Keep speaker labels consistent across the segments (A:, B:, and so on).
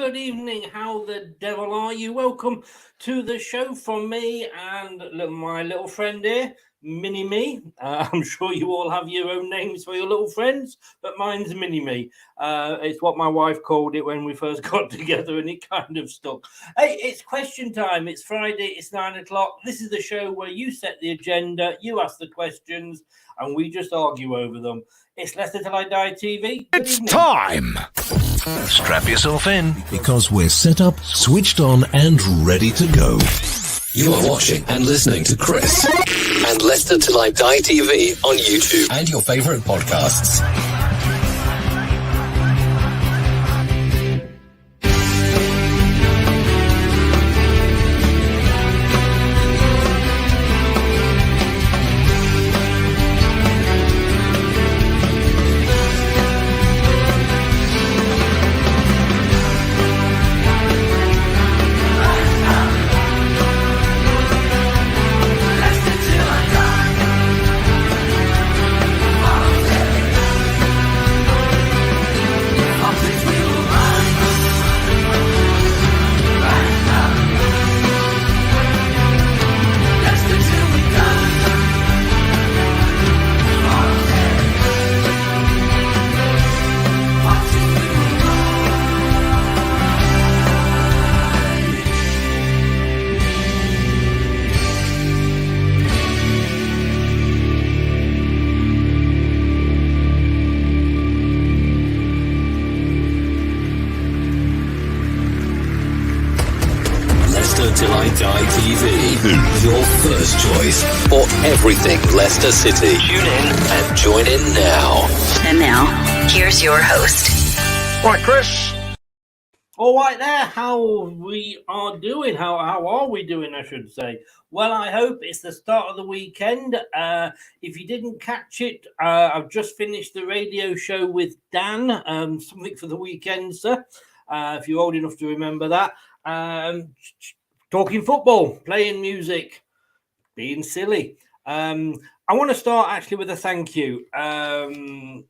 A: good evening. How the devil are you? Welcome to the show from me and my little friend here, Mini Me. I'm sure you all have your own names for your little friends, but mine's Mini Me. It's what my wife called it when we first got together, and it kind of stuck. Hey, it's question time. It's Friday. It's 9 o'clock. This is the show where you set the agenda, you ask the questions, and we just argue over them. It's Leicester Till I Die TV. Good
B: It's
A: evening.
B: time! Strap yourself in, because we're set up, switched on, and ready to go.
C: You are watching and listening to Chris and Leicester Till I Die TV on YouTube and your favourite podcasts. Till I Die TV, your first choice for everything Leicester City. Tune in and join in now.
D: And now, here's your host.
B: Right, Chris.
A: All right there, how we are doing, how are we doing, I should say. Well, I hope it's the start of the weekend. If you didn't catch it, I've just finished the radio show with Dan, something for the weekend, sir, if you're old enough to remember that. Talking football, playing music, being silly. I want to start actually with a thank you. And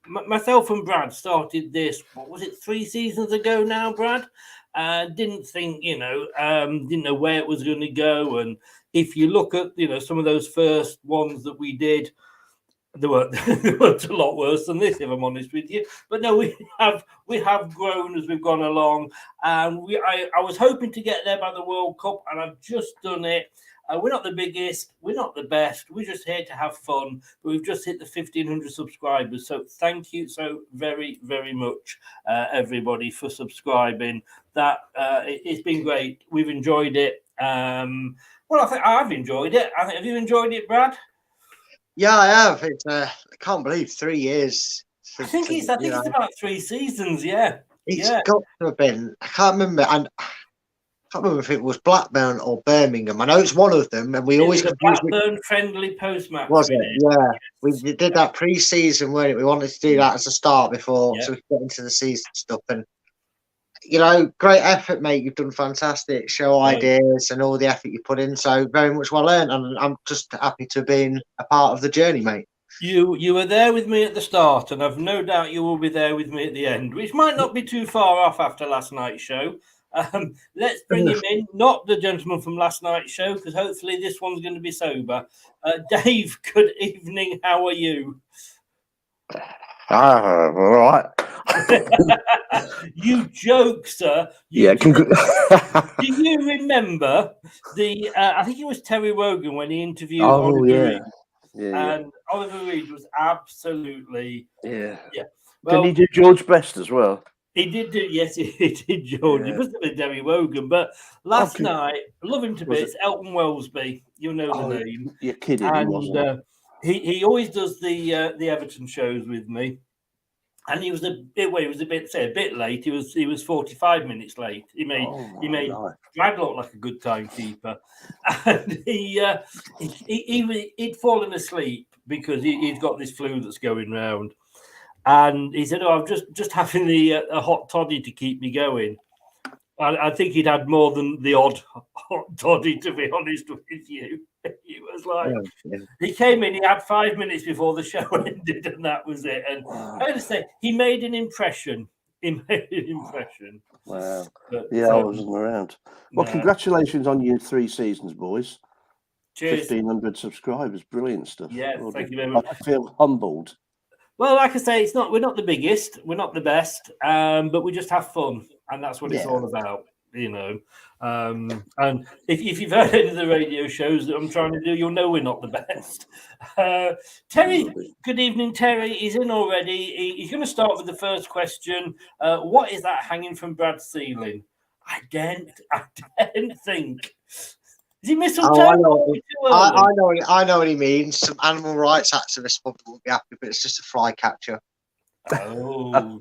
A: myself and Brad started this, what was it, 3 seasons ago now, Brad? Didn't think, didn't know where it was going to go. And if you look at, some of those first ones that we did, they weren't a lot worse than this, if I'm honest with you. But no, we have grown as we've gone along. And I was hoping to get there by the World Cup, and I've just done it. We're not the biggest, we're not the best. We're just here to have fun. But we've just hit the 1,500 subscribers. So thank you so very, very much, everybody, for subscribing. It's been great. We've enjoyed it. I think I've enjoyed it. Have you enjoyed it, Brad?
E: Yeah, I have. I can't believe 3 years.
A: I think it's about 3 seasons. Yeah,
E: It's got to have been. I can't remember, and I can't remember if it was Blackburn or Birmingham. I know it's one of them, and we always
A: confused Blackburn friendly post-match.
E: Was it? Yeah, we did that pre-season, weren't it? We wanted to do that as a start before, so we could get into the season stuff. And great effort, mate. You've done fantastic. Show ideas and all the effort you put in. So very much well earned, and I'm just happy to have been a part of the journey, mate.
A: You were there with me at the start, and I've no doubt you will be there with me at the end, which might not be too far off after last night's show. Let's bring him in, not the gentleman from last night's show, because hopefully this one's going to be sober. Dave, good evening. How are you?
F: All right.
A: You joke, sir.
F: Do
A: you remember I think it was Terry Wogan when he interviewed Oliver Reed. And Oliver Reed was absolutely Well,
F: didn't he do George Best as well?
A: He did do, yes, he did, George. It must have been Terry Wogan, but last night, love him to bits, Elton Wellesby, you know the name.
F: You're kidding.
A: And he always does the Everton shows with me. And he was a bit late. He was 45 minutes late. He made Brad look like a good timekeeper, and he'd fallen asleep because he's got this flu that's going round. And he said, I'm just having a hot toddy to keep me going. I think he'd had more than the odd hot toddy, to be honest with you. He was like, he came in, he had 5 minutes before the show ended, and that was it. And I have to say, he made an impression. impression.
F: Wow.
A: But,
F: Yeah, I wasn't around. Well, congratulations on your 3 seasons, boys.
A: Cheers.
F: 1,500 subscribers. Brilliant stuff.
A: Yeah,
F: Well
A: thank
F: done.
A: you very much.
F: I feel humbled.
A: Well, like I say, we're not the biggest, we're not the best, but we just have fun, and that's what it's all about, you know. And if you've heard any of the radio shows that I'm trying to do, you'll know we're not the best. Terry, good evening, Terry. He's in already. He's going to start with the first question. What is that hanging from Brad's ceiling? I don't think. Is he mistletoe?
E: Oh, I know what he means. Some animal rights activists probably won't be happy, but it's just a fly catcher.
A: Oh,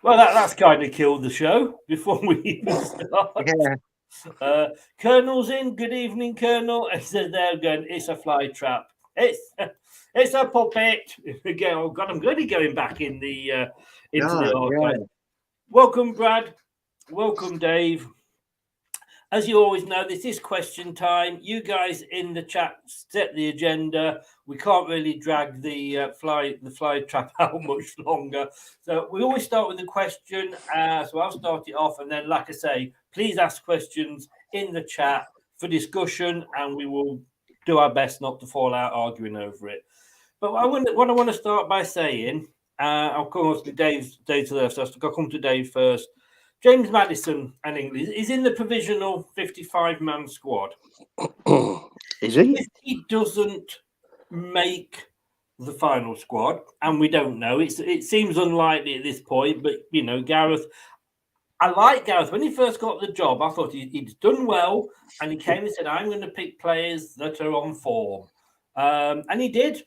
A: well, that's kind of killed the show before we even start.
E: Yeah.
A: Colonel's in. Good evening, Colonel. He said, "There again, it's a fly trap. It's a puppet." Again, oh God, I'm really going back in the into the archive. Welcome, Brad. Welcome, Dave. As you always know, this is question time. You guys in the chat set the agenda. We can't really drag the fly trap out much longer. So we always start with a question. So I'll start it off, and then, like I say, please ask questions in the chat for discussion, and we will do our best not to fall out arguing over it. But what I want to start by saying, I'll come on to Dave to the left. So I'll come to Dave first. James Maddison and England is in the provisional 55-man squad.
F: Is he?
A: If he doesn't make the final squad, and we don't know, it seems unlikely at this point, but, you know, Gareth, I like Gareth. When he first got the job, I thought he'd done well, and he came and said, I'm going to pick players that are on form. And he did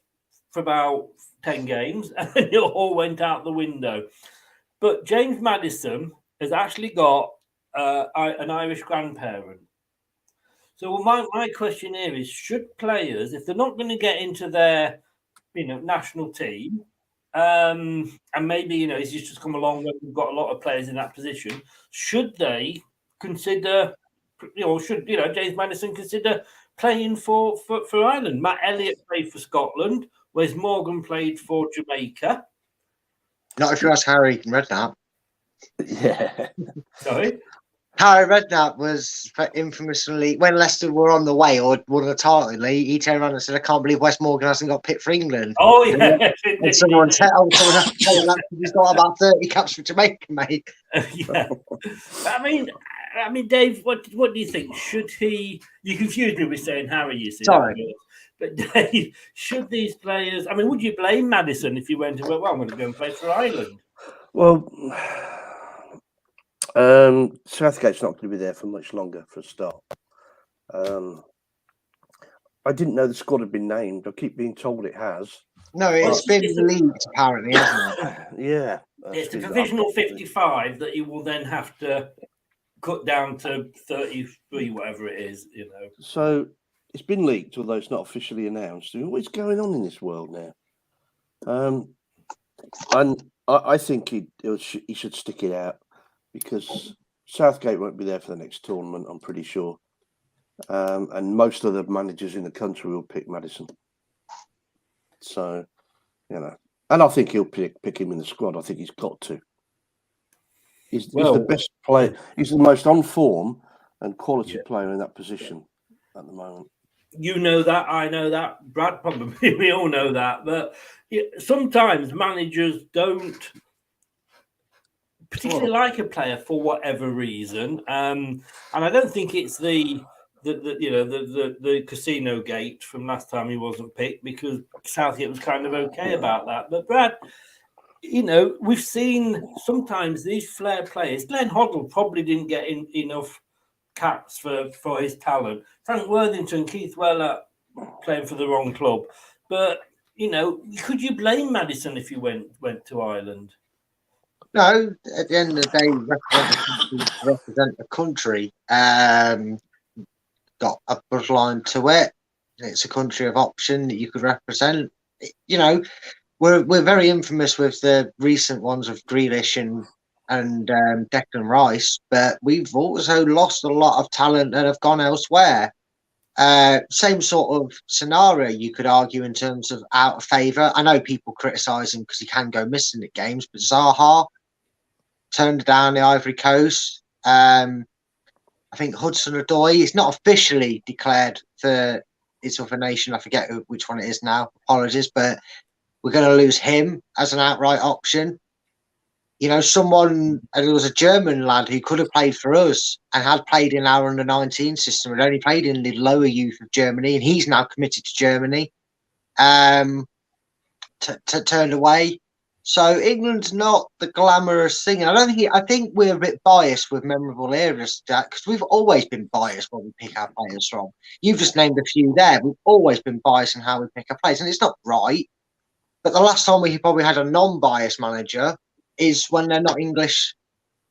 A: for about 10 games, and it all went out the window. But James Maddison has actually got an Irish grandparent. So my question here is, should players, if they're not going to get into their, you know, national team, and maybe, you know, he's just come along and we've got a lot of players in that position, should they consider, you know, James Maddison consider playing for Ireland? Matt Elliott played for Scotland, Wes Morgan played for Jamaica.
E: Not if you ask Harry Redknapp.
F: Yeah.
A: Sorry?
E: Harry Redknapp was infamously, when Leicester were on the way or won the title, he turned around and said, I can't believe Wes Morgan hasn't got picked for England.
A: Oh, yeah.
E: And someone has to tell him that he's got about 30 caps for Jamaica, mate.
A: Yeah. I mean, Dave, what do you think? Should he... You confused me with saying Harry, you see.
E: Sorry.
A: But Dave, should these players... I mean, would you blame Maddison if you went and went, well, I'm going to go and play for Ireland?
F: Well, Southgate's not going to be there for much longer for a start. I didn't know the squad had been named. I keep being told it has.
E: No, it's been leaked, apparently, hasn't it?
F: Yeah.
A: It's a provisional 55 that you will then have to cut down to 33, whatever it is, you know.
F: So it's been leaked, although it's not officially announced. What's going on in this world now? And I think he should stick it out, because Southgate won't be there for the next tournament, I'm pretty sure. And most of the managers in the country will pick Maddison. So, you know, and I think he'll pick him in the squad. I think he's got to. He's the best player. He's the most on form and quality player in that position at the moment.
A: You know that, I know that, Brad probably, we all know that. But sometimes managers don't particularly like a player for whatever reason. And I don't think it's the casino gate from last time he wasn't picked, because Southgate was kind of okay about that. But Brad, you know, we've seen sometimes these flair players. Glenn Hoddle probably didn't get enough caps for his talent. Frank Worthington, Keith Weller playing for the wrong club. But, you know, could you blame Maddison if he went to Ireland?
E: No, at the end of the day, represent the country. Got a bloodline to it. It's a country of option that you could represent. You know, we're very infamous with the recent ones of Grealish and Declan Rice, but we've also lost a lot of talent that have gone elsewhere. Same sort of scenario, you could argue, in terms of out of favour. I know people criticise him because he can go missing at games, but Zaha, turned down the Ivory Coast. I think Hudson-Odoi is not officially declared for his other nation. I forget which one it is now. Apologies, but we're going to lose him as an outright option. You know, there was a German lad who could have played for us and had played in our under-19 system, had only played in the lower youth of Germany, and he's now committed to Germany. Turned away. So England's not the glamorous thing. I think we're a bit biased with memorable eras, Jack, because we've always been biased when we pick our players from. You've just named a few there. We've always been biased in how we pick our players, and it's not right. But the last time we probably had a non-biased manager is when they're not English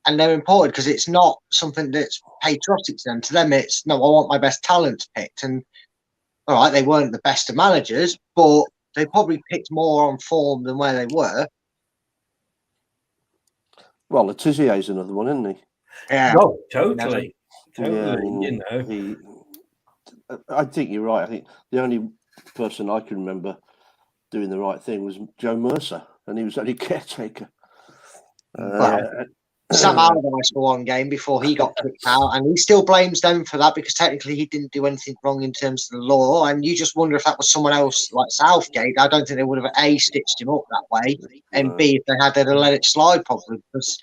E: and they're imported, because it's not something that's patriotic to them. To them, it's, no, I want my best talents picked. And all right, they weren't the best of managers, but they probably picked more on form than where they were.
F: Well, Letizier's another one, isn't he?
E: Yeah.
A: Oh, totally.
F: Yeah,
A: You know.
F: I think you're right. I think the only person I can remember doing the right thing was Joe Mercer, and he was only caretaker.
E: Sam Allardyce for one game before he got kicked out, and he still blames them for that because technically he didn't do anything wrong in terms of the law. And you just wonder if that was someone else like Southgate. I don't think they would have A, stitched him up that way, and B, if they had, they'd have let it slide probably. Because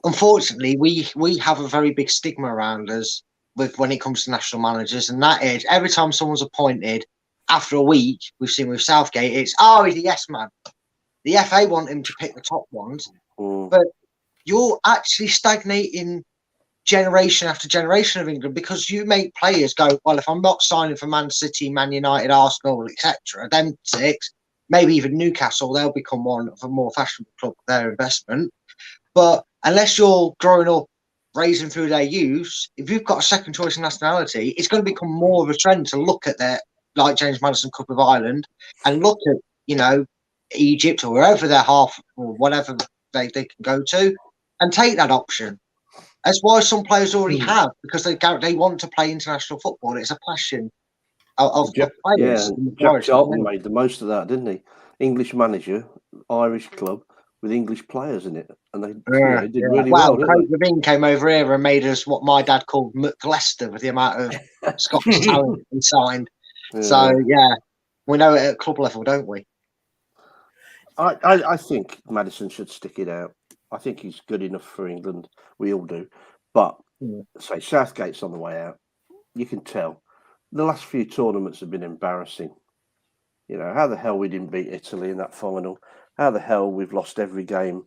E: unfortunately, we have a very big stigma around us when it comes to national managers, and that is every time someone's appointed, after a week, we've seen with Southgate, it's he's a yes man. The FA want him to pick the top ones, but you're actually stagnating generation after generation of England because you make players go, well, if I'm not signing for Man City, Man United, Arsenal, etc., then 6, maybe even Newcastle, they'll become one of a more fashionable club for their investment. But unless you're growing up, raising through their youth, if you've got a second choice in nationality, it's going to become more of a trend to look at their, like James Maddison Cup of Ireland, and look at, you know, Egypt or wherever their half or whatever they can go to, and take that option. That's why some players already have, because they want to play international football. It's a passion of players.
F: Jack Charlton made the most of that, didn't he? English manager, Irish club with English players in it, and they did really well.
E: Craig Levine came over here and made us what my dad called Leicester with the amount of Scottish talent he signed. Yeah. So we know it at club level, don't we?
F: I think Maddison should stick it out. I think he's good enough for England. We all do. But, say, Southgate's on the way out. You can tell. The last few tournaments have been embarrassing. You know, how the hell we didn't beat Italy in that final. How the hell we've lost every game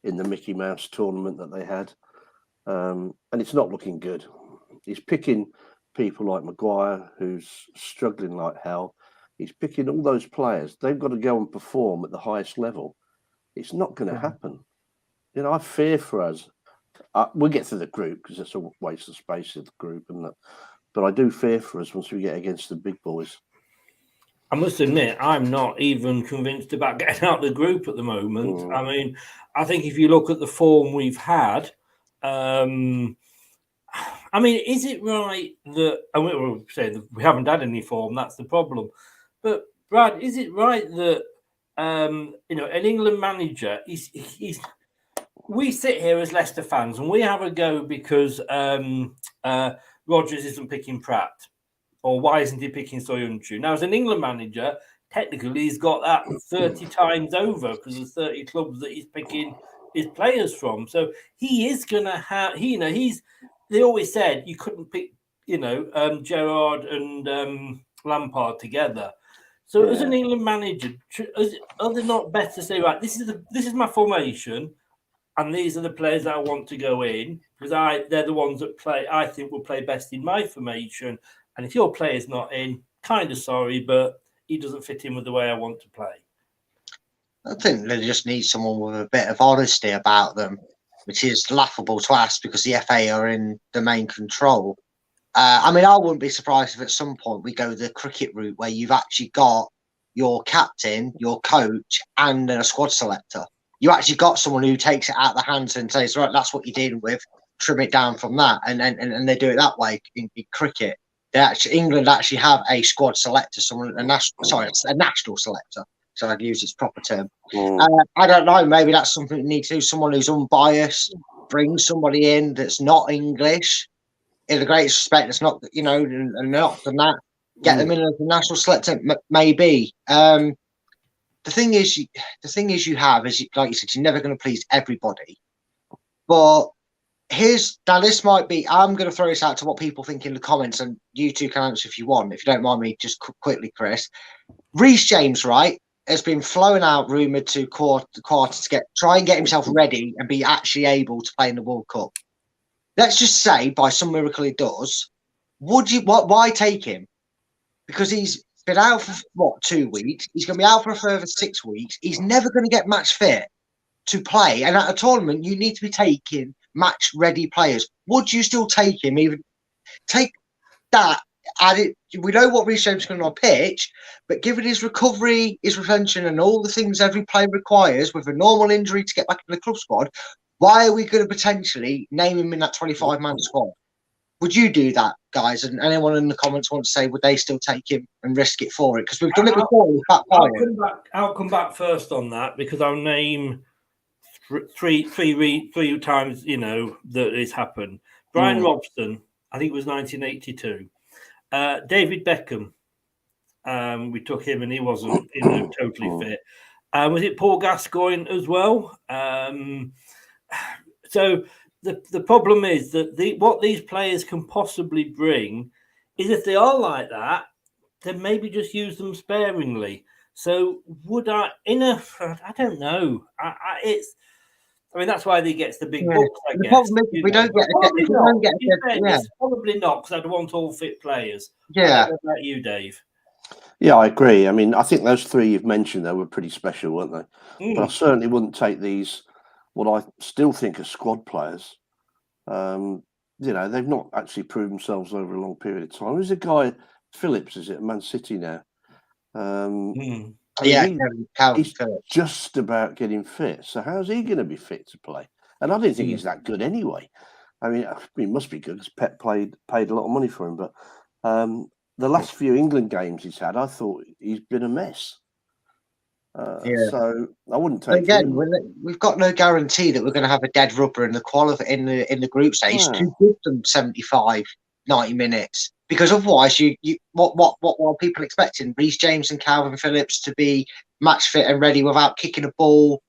F: in the Mickey Mouse tournament that they had. And it's not looking good. He's picking people like Maguire, who's struggling like hell. He's picking all those players. They've got to go and perform at the highest level. It's not going to happen. You know, I fear for us. We'll get through the group because it's a waste of space in the group, and that. But I do fear for us once we get against the big boys.
A: I must admit, I'm not even convinced about getting out of the group at the moment. I mean, I think if you look at the form we've had, I mean, is it right that, and we're saying that we haven't had any form, that's the problem. But Brad, is it right that, you know, an England manager, we sit here as Leicester fans and we have a go because Rodgers isn't picking Pratt, or why isn't he picking Soyuncu? Now, as an England manager, technically he's got that 30 times over because there's 30 clubs that he's picking his players from. So he is going to have, they always said you couldn't pick, you know, Gerrard and Lampard together. So as an England manager, are they not better to say, right, this is my formation, and these are the players that I want to go in, because they're the ones that I think will play best in my formation. And if your player's not in, kind of sorry, but he doesn't fit in with the way I want to play.
E: I think they just need someone with a bit of honesty about them, which is laughable to ask because the FA are in the main control. I mean, I wouldn't be surprised if at some point we go the cricket route where you've actually got your captain, your coach, and a squad selector. You actually got someone who takes it out of the hands and says, right, that's what you're dealing with, trim it down from that. And they do it that way in cricket. England actually have a squad selector, a national selector, so I'd use its proper term. I don't know. Maybe that's something we need to do. Someone who's unbiased, bring somebody in that's not English, in the greatest respect, that's not, and not than that. Get them in as a national selector, maybe. The thing is, you have, like you said, you're never going to please everybody. But now this might be, I'm going to throw this out to what people think in the comments, and you two can answer if you want, if you don't mind me, just quickly, Chris. Reece James, right, has been flown out, rumoured to quarter to try and get himself ready and be actually able to play in the World Cup. Let's just say, by some miracle he does. Why take him? Because he's been out for 2 weeks. He's going to be out for a further 6 weeks. He's never going to get match fit to play. And at a tournament, you need to be taking match ready players. Would you still take him? Even take that? We know what Reece James is going to pitch, but given his recovery, his retention, and all the things every player requires with a normal injury to get back in the club squad, why are we going to potentially name him in that 25-man squad? Would you do that, guys? And anyone in the comments want to say, would they still take him and risk it for it? Because we've done it before.
A: I'll come back first on that, because I'll name three times, that it's happened. Brian Robson, I think it was 1982. David Beckham, we took him and he wasn't totally fit. Was it Paul Gascoigne as well? So the problem is that what these players can possibly bring is, if they are like that, then maybe just use them sparingly. So would I don't know. That's why they get the big books, I guess.
E: We don't get
A: probably not, because I'd want all fit players.
E: Yeah.
A: What about you, Dave?
F: Yeah, I agree. I think those three you've mentioned there were pretty special, weren't they? But I certainly wouldn't take these, what I still think are squad players. They've not actually proved themselves over a long period of time. There's a guy, Phillips, is it, at Man City now? He's just about getting fit. So how's he going to be fit to play? And I didn't think he's that good anyway. He must be good because Pep paid a lot of money for him. But the last few England games he's had, I thought he's been a mess. So I wouldn't take him.
E: We've got no guarantee that we're going to have a dead rubber in the in the group stage to give them 75, 90 minutes. Because otherwise, what are people expecting? Reece James and Calvin Phillips to be match fit and ready without kicking a ball,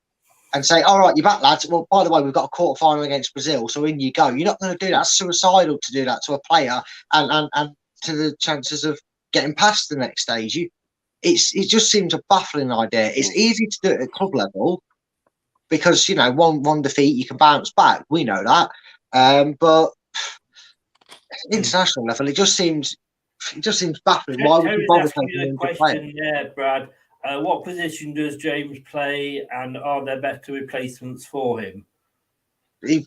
E: and say, "All right, you're back, lads. Well, by the way, we've got a quarter final against Brazil, so in you go." You're not going to do that. It's suicidal to do that to a player, and to the chances of getting past the next stage. It just seems a baffling idea. It's easy to do it at club level because one defeat you can bounce back. We know that, but international level, it just seems baffling. Why would you bother taking him to play?
A: Yeah, Brad. What position does James play, and are there better replacements for him?
E: He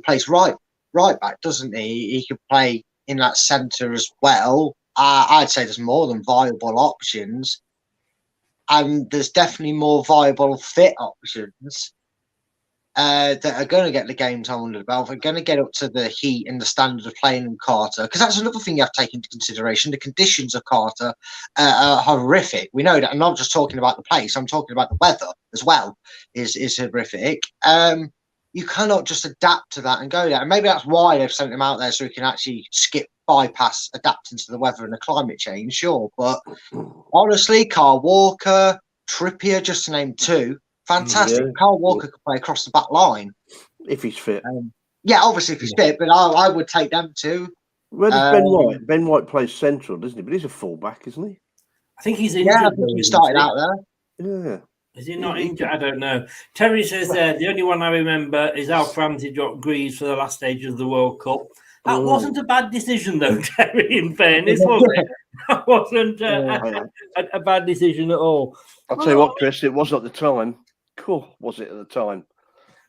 E: plays right back, doesn't he? He could play in that centre as well. I'd say there's more than viable options, and there's definitely more viable fit options that are going to get the game time under the belt. They're going to get up to the heat and the standard of playing in Carter, because that's another thing you have to take into consideration. The conditions of Carter are horrific. We know that. I'm not just talking about the place. I'm talking about the weather as well. Is horrific. You cannot just adapt to that and go there. And maybe that's why they've sent him out there, so he can actually bypass adapting to the weather and the climate change. Sure, but honestly, Kyle Walker, Trippier, just to name two. Fantastic. Yeah. Kyle Walker could play across the back line.
F: If he's fit.
E: Obviously if he's fit, but I would take them too.
F: Where does Ben White? Ben White plays central, doesn't he? But he's a full-back, isn't he?
A: I think he's injured.
E: Yeah, I think he started out there.
F: Yeah.
A: Is he not injured? I don't know. Terry says the only one I remember is Alf Ramsey dropped Greaves for the last stage of the World Cup. That wasn't a bad decision, though, Terry, in fairness, was it? That wasn't a bad decision at all.
F: I'll tell you what, Chris, it was at the time. Cool, was it at the time?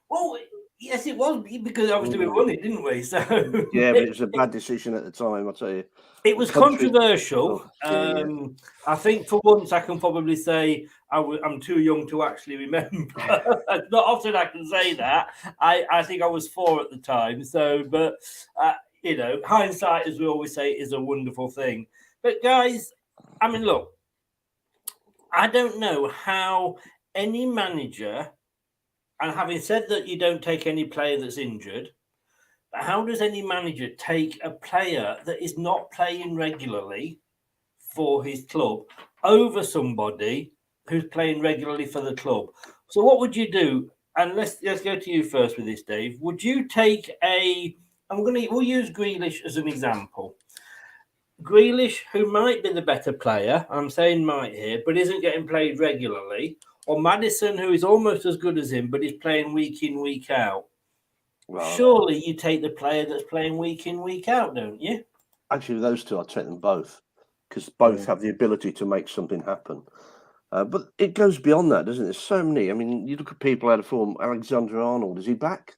A: Well, yes, it was, because obviously we won it, didn't we? So
F: yeah, but it was a bad decision at the time, I'll tell you.
A: It was controversial. I think for once I can probably say I'm too young to actually remember. Not often I can say that. I think I was 4 at the time. So, but, hindsight, as we always say, is a wonderful thing. But guys, look, I don't know how any manager, and having said that you don't take any player that's injured, but how does any manager take a player that is not playing regularly for his club over somebody who's playing regularly for the club? So what would you do? And let's go to you first with this, Dave. Would you take we'll use Grealish as an example. Grealish, who might be the better player, I'm saying might here, but isn't getting played regularly, or Maddison, who is almost as good as him, but is playing week in, week out. Well, surely you take the player that's playing week in, week out, don't you?
F: Actually, with those two, I'd take them both, because both have the ability to make something happen. But it goes beyond that, doesn't it? There's so many. I mean, you look at people out of form. Alexander-Arnold, is he back?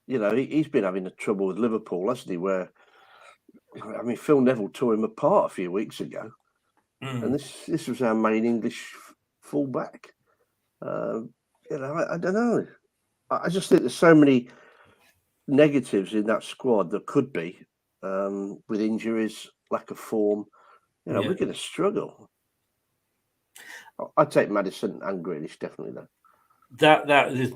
F: He's been having a trouble with Liverpool, hasn't he? Where, I mean, Phil Neville tore him apart a few weeks ago. And this was our main English fullback. I don't know. I just think there's so many negatives in that squad that could be, with injuries, lack of form. We're going to struggle. I'd take Maddison and Grealish, definitely, though.
A: That is,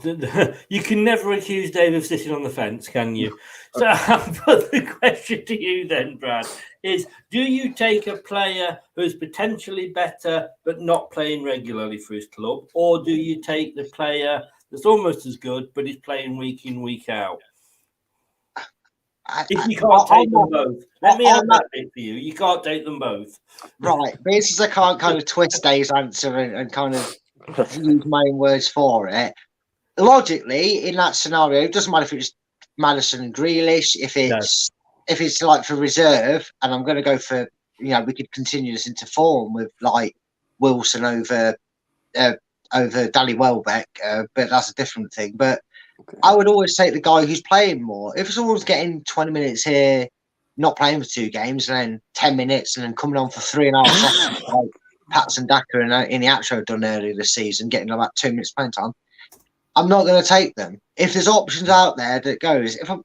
A: you can never accuse Dave of sitting on the fence, can you? So I'll put the question to you then, Brad, is do you take a player who's potentially better but not playing regularly for his club, or do you take the player that's almost as good but is playing week in, week out? If you can't take them both, let me have that bit for you. You can't take them both.
E: Right. This is I can't kind of twist Dave's answer and kind of use my own words for it. Logically, in that scenario, it doesn't matter if it's Maddison and Grealish, if it's like for reserve, and I'm going to go for, we could continue this into form with like Wilson over Danny Welbeck, but that's a different thing. But I would always take the guy who's playing more. If someone's getting 20 minutes here, not playing for 2 games, and then 10 minutes, and then coming on for 3.5 seconds, like Patson Daka in the outro done earlier this season, getting about 2 minutes playing time, I'm not going to take them. If there's options out there that goes, if I'm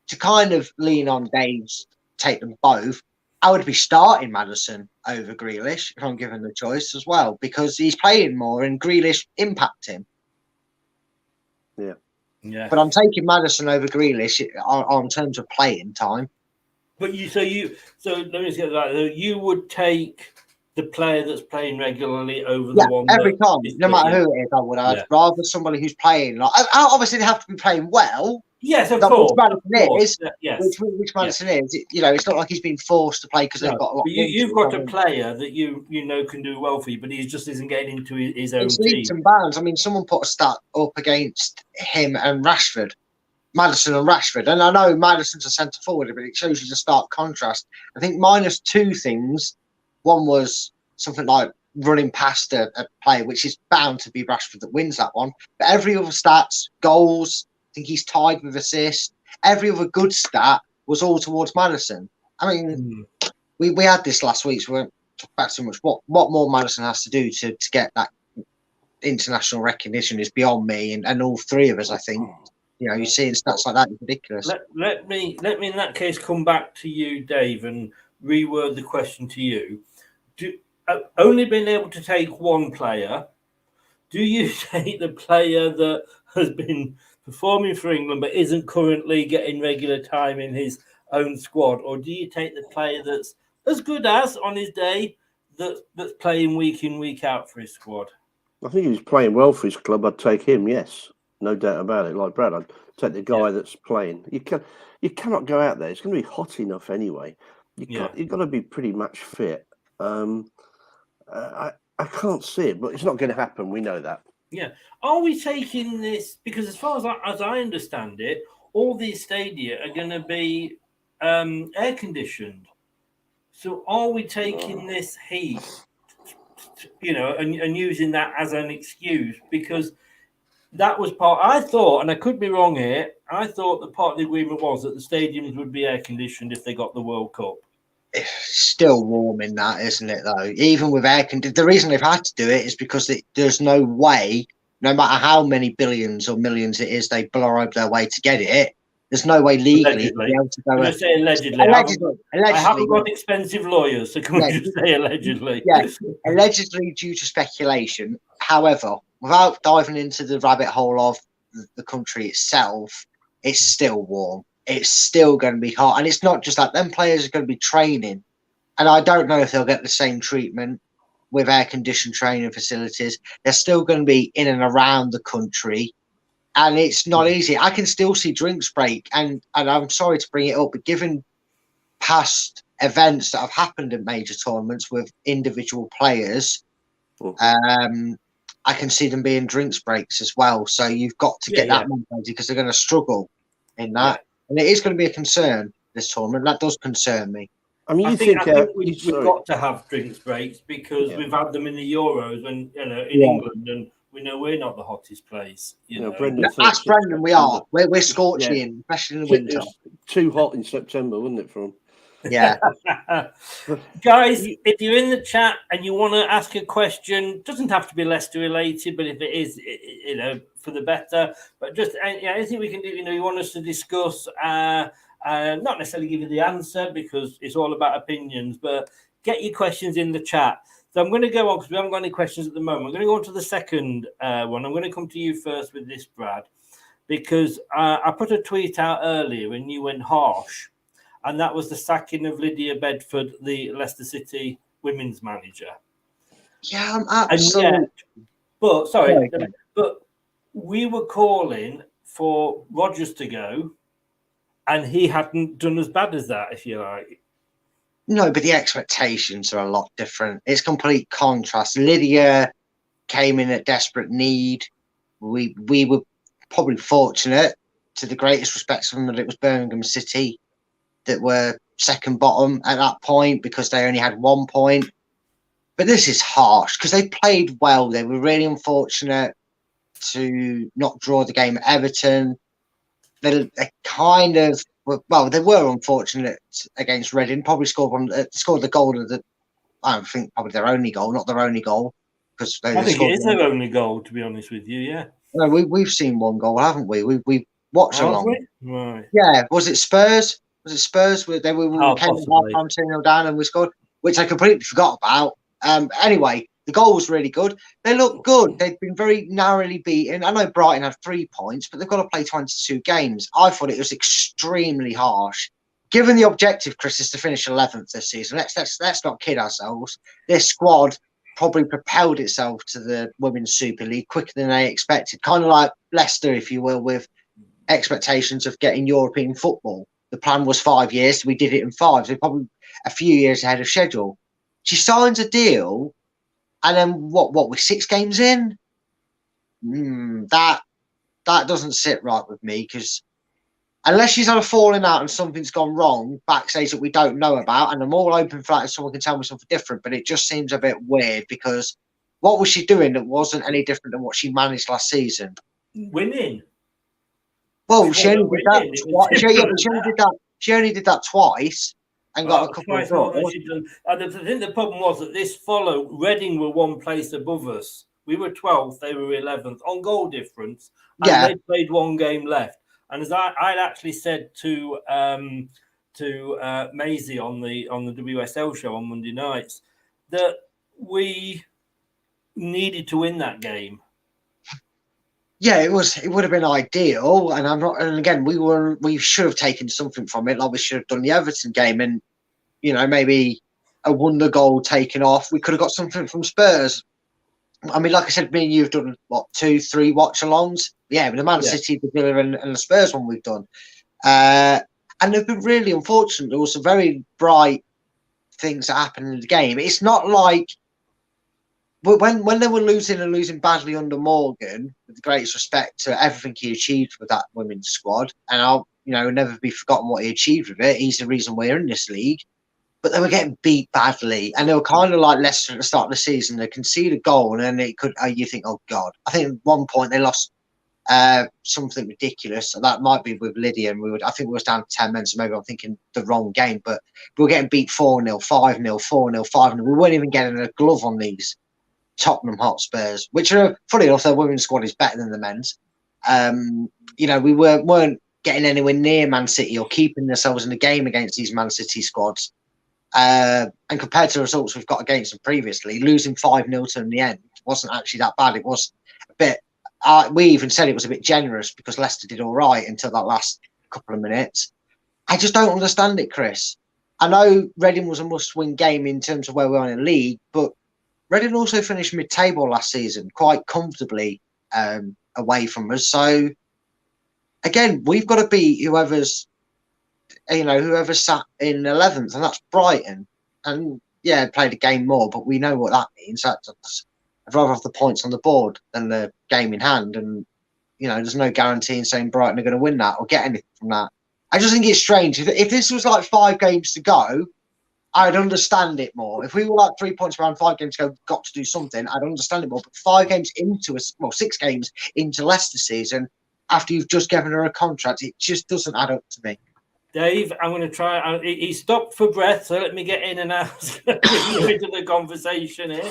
E: to kind of lean on Dave's, take them both, I would be starting Maddison over Grealish if I'm given the choice as well, because he's playing more and Grealish impact him.
A: Yeah.
E: But I'm taking Maddison over Grealish on terms of playing time.
A: But so let me just get that. You would take the player that's playing regularly over the one
E: every time, no matter who it is. I'd rather somebody who's playing. Like, obviously, they have to be playing well.
A: Yes, of course.
E: Which Maddison is. It's not like he's been forced to play because they've got a lot.
A: But you've got a player that you know can do well for you, but he just isn't getting into his own team.
E: Leaps and bounds. I mean, someone put a stat up against him and Rashford, Maddison and Rashford, and I know Maddison's a centre forward, but it shows you the stark contrast. I think minus 2 things. One was something like running past a player, which is bound to be Rashford that wins that one. But every other stats, goals, I think he's tied with assists. Every other good stat was all towards Maddison. I mean, we had this last week, so we won't talk about so much. What more Maddison has to do to get that international recognition is beyond me and all 3 of us, I think. You seeing stats like that is ridiculous.
A: Let me in that case come back to you, Dave, and reword the question to you. Only being able to take one player, do you take the player that has been performing for England but isn't currently getting regular time in his own squad, or do you take the player that's as good as on his day that's playing week in, week out for his squad?
F: I think if he's playing well for his club, I'd take him, yes. No doubt about it. Like Brad, I'd take the guy that's playing. You cannot go out there. It's going to be hot enough anyway. You've got to be pretty match fit. I can't see it, but it's not going to happen. We know that.
A: Yeah. Are we taking this? Because as far as I understand it, all these stadia are going to be air conditioned. So are we taking this heat, and using that as an excuse? Because that was part. I thought, and I could be wrong here, I thought that part of the agreement was that the stadiums would be air conditioned if they got the World Cup.
E: It's still warm in that, isn't it, though? Even with air conditioning, the reason they've had to do it is because there's no way, no matter how many billions or millions it is they bribe their way to get it, There's no way legally to
A: Allegedly.
E: be able to go.
A: I'm going to say allegedly.
E: Allegedly.
A: I haven't got expensive lawyers, so can we just say allegedly?
E: Yeah, allegedly due to speculation. However, without diving into the rabbit hole of the country itself, it's still warm. It's still going to be hot. And it's not just that. Them players are going to be training. And I don't know if they'll get the same treatment with air-conditioned training facilities. They're still going to be in and around the country. And it's not easy. I can still see drinks break. And I'm sorry to bring it up, but given past events that have happened in major tournaments with individual players, I can see them being drinks breaks as well. So you've got to get that mentality because they're going to struggle in that. And it is going to be a concern, this tournament. That does concern me.
A: I mean, I think we've got to have drinks breaks because we've had them in the Euros when, in England, and we know we're not the hottest place.
E: Ask Brendan, we are. We're scorching, especially in the winter.
F: Too hot in September, wasn't it, for them?
E: Yeah.
A: Guys, if you're in the chat and you want to ask a question, doesn't have to be Leicester related, but if it is, for the better. But just anything we can do, you want us to discuss, not necessarily give you the answer because it's all about opinions, but get your questions in the chat. So I'm going to go on because we haven't got any questions at the moment. I'm going to go on to the second one. I'm going to come to you first with this, Brad, because I put a tweet out earlier and you went harsh. And that was the sacking of Lydia Bedford, the Leicester City women's manager.
E: Yeah, I'm absolutely.
A: But we were calling for Rodgers to go, and he hadn't done as bad as that, if you like.
E: No, but the expectations are a lot different. It's complete contrast. Lydia came in at desperate need. We were probably fortunate, to the greatest respect of them, that it was Birmingham City that were second bottom at that point because they only had 1 point. But this is harsh because they played well. They were really unfortunate to not draw the game at Everton. They kind of they were unfortunate against Reading. Probably scored the goal of I think probably their only goal, not their only goal, because
A: I think it is their only goal. To be honest with you, yeah.
E: No, we've seen one goal, haven't we? We watched along.
A: Right.
E: Yeah, was it Spurs? Was it Spurs? They were came half-time 2-0 down and we scored, which I completely forgot about. Anyway, the goal was really good. They looked good. They'd been very narrowly beaten. I know Brighton had 3 points, but they've got to play 22 games. I thought it was extremely harsh. Given the objective, Chris, is to finish 11th this season. Let's not kid ourselves. This squad probably propelled itself to the Women's Super League quicker than they expected. Kind of like Leicester, if you will, with expectations of getting European football. The plan was 5 years. We did it in 5. So probably a few years ahead of schedule. She signs a deal, and then what? We're 6 games in. That doesn't sit right with me because unless she's had a falling out and something's gone wrong backstage that we don't know about, and I'm all open for that if someone can tell me something different. But it just seems a bit weird because what was she doing that wasn't any different than what she managed last season?
A: Winning.
E: Well, she only did that. She only did that twice and got a couple of goals.
A: I think the problem was that this followed. Reading were 1 place above us. We were 12th. They were 11th on goal difference. And they played 1 game left. And as I'd actually said to Maisie on the WSL show on Monday nights, that we needed to win that game.
E: Yeah, it would have been ideal, and again, we should have taken something from it, like we should have done the Everton game, and maybe a wonder goal taken off. We could have got something from Spurs. I mean, like I said, me and you have done 2-3 watch-alongs. Yeah, but the Man City, the Villa, and the Spurs one we've done, and they've been really unfortunate. There were some very bright things that happened in the game. It's not like. But when they were losing badly under Morgan, with the greatest respect to everything he achieved with that women's squad, and I'll never be forgotten what he achieved with it. He's the reason we're in this league. But they were getting beat badly, and they were kind of like Leicester at the start of the season. They concede a goal, and then it could. You think, oh God! I think at one point they lost something ridiculous. So that might be with Lydia, and I think we was down to 10 men. So maybe I'm thinking the wrong game. But we were getting beat 4-0, 5-0, 4-0, 5-0. We weren't even getting a glove on these Tottenham Hotspurs, which are funny enough, their women's squad is better than the men's. We weren't getting anywhere near Man City or keeping themselves in the game against these Man City squads. And compared to the results we've got against them previously, losing 5-0 to them in the end wasn't actually that bad. It was a bit. We even said it was a bit generous because Leicester did all right until that last couple of minutes. I just don't understand it, Chris. I know Reading was a must-win game in terms of where we are in the league, but Reading also finished mid-table last season quite comfortably away from us. So again, we've got to beat whoever's sat in 11th, and that's Brighton. And yeah, played a game more, but we know what that means. I'd rather have the points on the board than the game in hand. And, there's no guarantee in saying Brighton are going to win that or get anything from that. I just think it's strange. If this was like 5 games to go, I'd understand it more. If we were like 3 points around 5 games to go, got to do something, I'd understand it more. But 6 games into Leicester season, after you've just given her a contract, it just doesn't add up to me.
A: Dave, I'm going to try. He stopped for breath, so let me get in and out into the conversation here.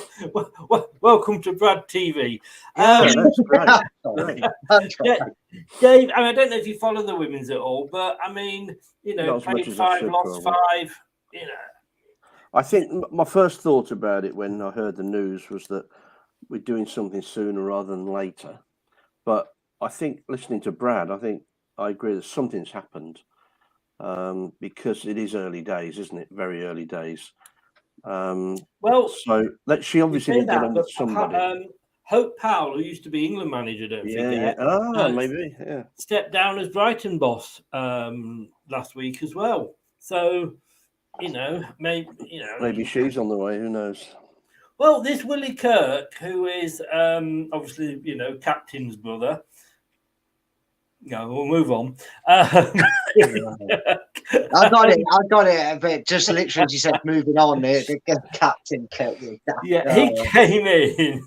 A: Welcome to Brad TV.
F: That's great.
A: Dave, I don't know if you follow the women's at all, but played 5, lost 5.
F: I think my first thought about it when I heard the news was that we're doing something sooner rather than later. But I think listening to Brad, I agree that something's happened. Because it is early days, isn't it? Very early days. So she obviously didn't get on with somebody.
A: Hope Powell, who used to be England manager, don't forget.
F: Maybe.
A: Stepped down as Brighton boss last week as well. So,
F: maybe she's on the way. Who knows?
A: Well, this Willie Kirk, who is obviously captain's brother. No, we'll move on.
E: I got it. But just literally, you said moving on. The captain kept you.
A: Yeah, he came in.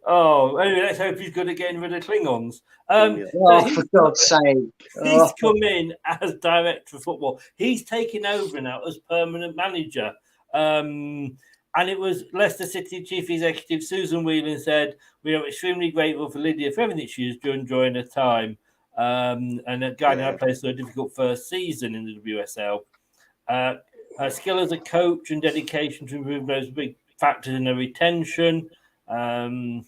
A: Oh, anyway, let's hope he's good at getting rid of Klingons.
E: For God's sake.
A: He's come in as director of football. He's taken over now as permanent manager. And it was Leicester City Chief Executive Susan Whelan said, "We are extremely grateful for Lydia for everything she has done during her time and guiding our players through a difficult first season in the WSL. Her skill as a coach and dedication to improve those big factors in her retention. After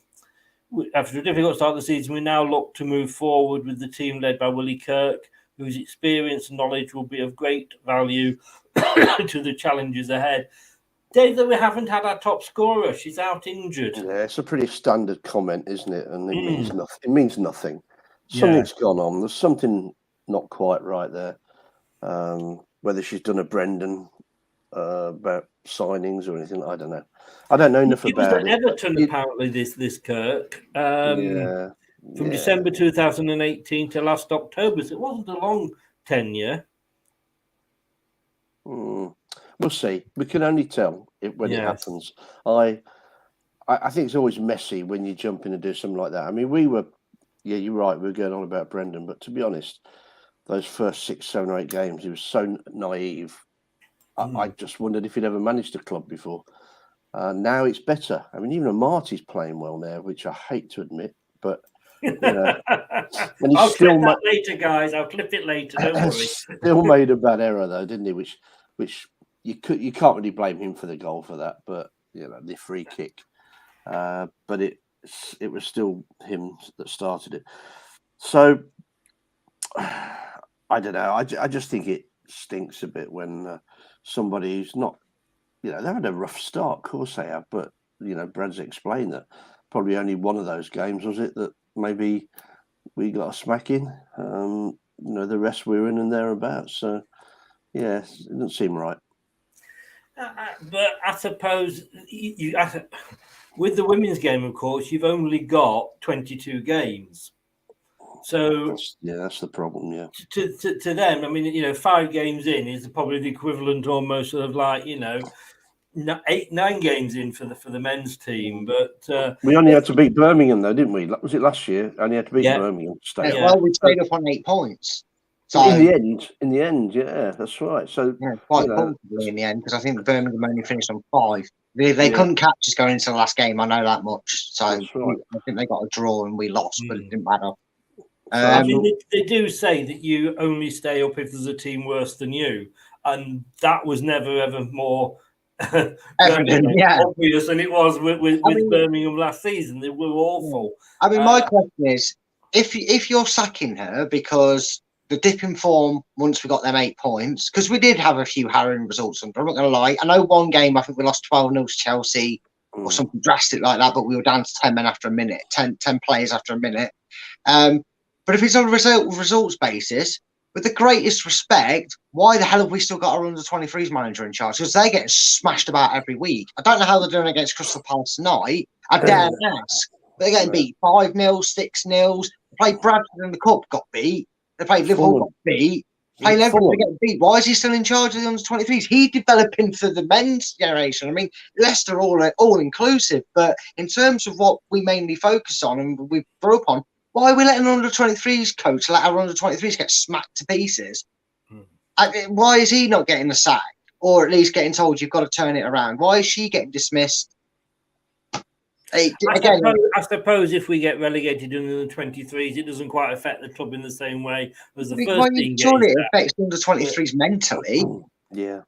A: a difficult start of the season, we now look to move forward with the team led by Willie Kirk, whose experience and knowledge will be of great value to the challenges ahead." Dave, that we haven't had our top scorer. She's out injured.
F: Yeah, it's a pretty standard comment, isn't it? And it means nothing. It means nothing. Something's gone on. There's something not quite right there. Whether she's done a Brendan about signings or anything, I don't know. I don't know enough about it.
A: Everton, apparently, this Kirk. From December 2018 to last October. So it wasn't a long tenure.
F: We'll see. We can only tell when it happens. I think it's always messy when you jump in and do something like that. I mean, you're right. We were going on about Brendan, but to be honest, those first 6, 7, or 8 games, he was so naive. I just wondered if he'd ever managed a club before. Now it's better. I mean, even Marty's playing well now, which I hate to admit, but and
A: I'll clip that later, guys. I'll clip it later. Don't worry.
F: Still made a bad error though, didn't he? Which you can't really blame him for the goal for that, but the free kick. But it was still him that started it. So I don't know. I just think it stinks a bit when somebody who's not, they've had a rough start, of course they have, but Brad's explained that probably only one of those games was it that maybe we got a smacking. The rest we were in and thereabouts. So yeah, it doesn't seem right.
A: But I suppose with the women's game, of course, you've only got 22 games. So
F: that's the problem. Yeah.
A: To them, I mean, 5 games in is probably the equivalent, almost of like 8, 9 games in for the men's team. But
F: we only had to beat Birmingham, though, didn't we? Was it last year? Only had to beat Birmingham to stay.
E: Well, we stayed up on 8 points. So
F: in the end, yeah, that's right. So
E: quite comfortably in the end, because I think Birmingham only finished on 5. They couldn't catch us going into the last game. I know that much. So right. I think they got a draw and we lost, but it didn't matter.
A: I mean, they do say that you only stay up if there's a team worse than you, and that was never ever more
E: evident,
A: obvious than it was with Birmingham last season. They were awful.
E: I mean, my question is, if you're sacking her because the dip in form once we got them 8 points, because we did have a few harrowing results. I'm not going to lie. I know one game I think we lost 12-0 to Chelsea or something drastic like that, but we were down to 10 men after a minute, 10 players after a minute. But if it's on a results basis, with the greatest respect, why the hell have we still got our under-23s manager in charge? Because they get smashed about every week. I don't know how they're doing against Crystal Palace tonight. I dare ask. They're getting beat 5-0, 6-0. They played Bradford in the Cup, got beat. They played Liverpool, got beat. Playing everyone, they get beat. Why is he still in charge of the under-23s? He's developing for the men's generation. I mean, Leicester all inclusive, but in terms of what we mainly focus on and we grew up on, why are we letting under-23s coach let our under-23s get smacked to pieces? Why is he not getting the sack, or at least getting told you've got to turn it around? Why is she getting dismissed?
A: I suppose if we get relegated under the 23s, it doesn't quite affect the club in the same way as the first team.
E: Surely it affects under 23s mentally.
F: Yeah.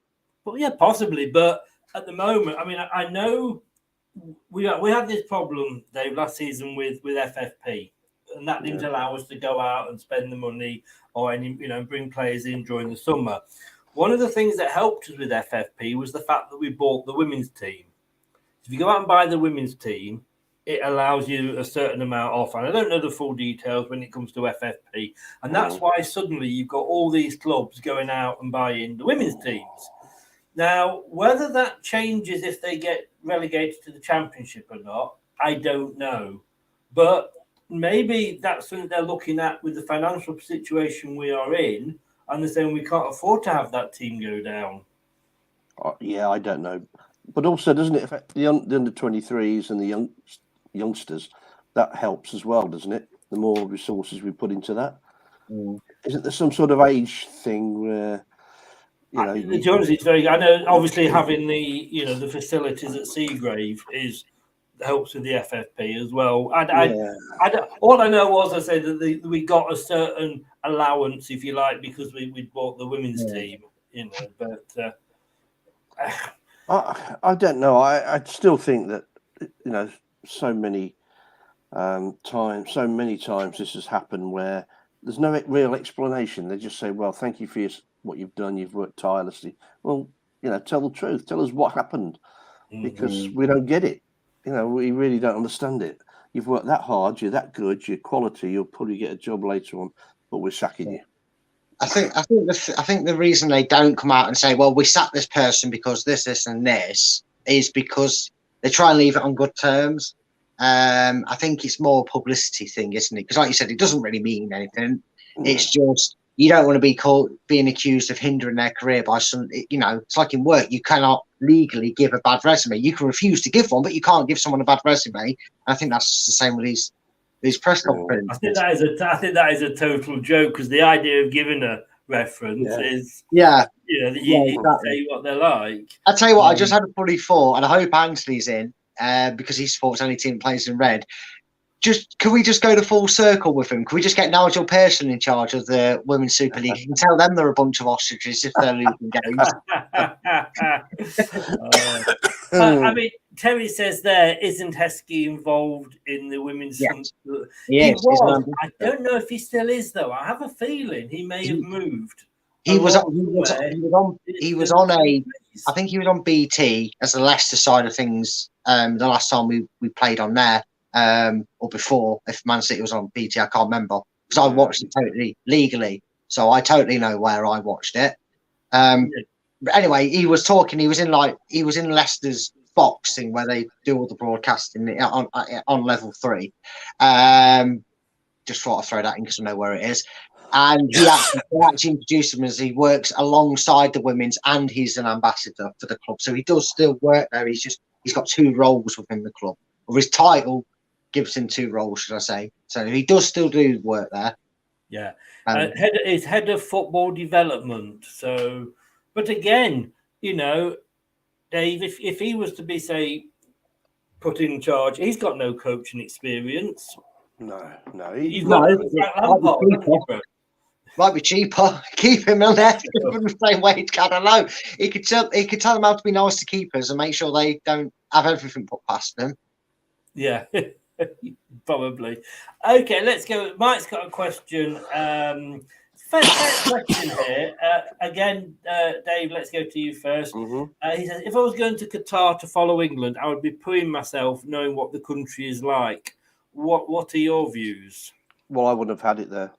A: Well, yeah, possibly. But at the moment, I mean, I know we had this problem, Dave, last season with FFP, and that didn't allow us to go out and spend the money or bring players in during the summer. One of the things that helped us with FFP was the fact that we bought the women's team. If you go out and buy the women's team, it allows you a certain amount off. And I don't know the full details when it comes to FFP. And that's why suddenly you've got all these clubs going out and buying the women's teams. Now, whether that changes if they get relegated to the Championship or not, I don't know. But maybe that's something they're looking at with the financial situation we are in. And they're saying we can't afford to have that team go down.
F: Yeah, I don't know. But also, doesn't it affect the under-23s and the youngsters? That helps as well, doesn't it? The more resources we put into that. Isn't there some sort of age thing where,
A: the Jones is very. I know, obviously, having the facilities at Seagrave helps with the FFP as well. All I know was I said that we got a certain allowance, if you like, because we bought the women's team. But.
F: I don't know. I still think that so many times this has happened where there's no real explanation. They just say, "Well, thank you for what you've done. You've worked tirelessly." Well, tell the truth. Tell us what happened, because we don't get it. We really don't understand it. You've worked that hard. You're that good. You're quality. You'll probably get a job later on, but we're sacking you.
E: I think the reason they don't come out and say, well, we sacked this person because this, and this is because they try and leave it on good terms. I think it's more a publicity thing, isn't it? Because like you said, it doesn't really mean anything. It's just, you don't want to be being accused of hindering their career by some, it's like in work, you cannot legally give a bad resume. You can refuse to give one, but you can't give someone a bad resume. I think that's the same with these press conferences.
A: I think that is a total joke, because the idea of giving a reference is
E: exactly.
A: say what they're like.
E: I tell you what, I just had a funny thought, and I hope Ainsley's in because he supports any team that plays in red. Can we just go to full circle with him? Can we just get Nigel Pearson in charge of the Women's Super League? You can tell them they're a bunch of ostriches if they're losing games.
A: I mean, Terry says there, isn't Heskey involved in the women's?
E: Yes.
A: He was. I don't know if he still is, though. I have a feeling he may have moved.
E: He was on I think he was on BT as the Leicester side of things the last time we played on there. Or before, if Man City was on BT, I can't remember, because I watched it totally legally, so I totally know where I watched it. But anyway, he was talking. He was in Leicester's box thing where they do all the broadcasting on level 3. Just thought I'd throw that in because I know where it is. And he actually introduced him as he works alongside the women's, and he's an ambassador for the club. So he does still work there. He's got 2 roles within the club, or his title gives him 2 roles, should I say. So he does still do work there.
A: Yeah. He's head of football development. So, but again, Dave, if he was to be, say, put in charge, he's got no coaching experience.
F: No.
A: You've got Frank Lampard, haven't you, bro?
E: Might be cheaper. Keep him on there for the same wage. I don't know. He could tell them how to be nice to keepers and make sure they don't have everything put past them.
A: Yeah, probably. Okay, let's go. Mike's got a question. First question here. Again, Dave, let's go to you first. He says, if I was going to Qatar to follow England, I would be pooing myself knowing what the country is like. What are your views?
F: Well, I wouldn't have had it there.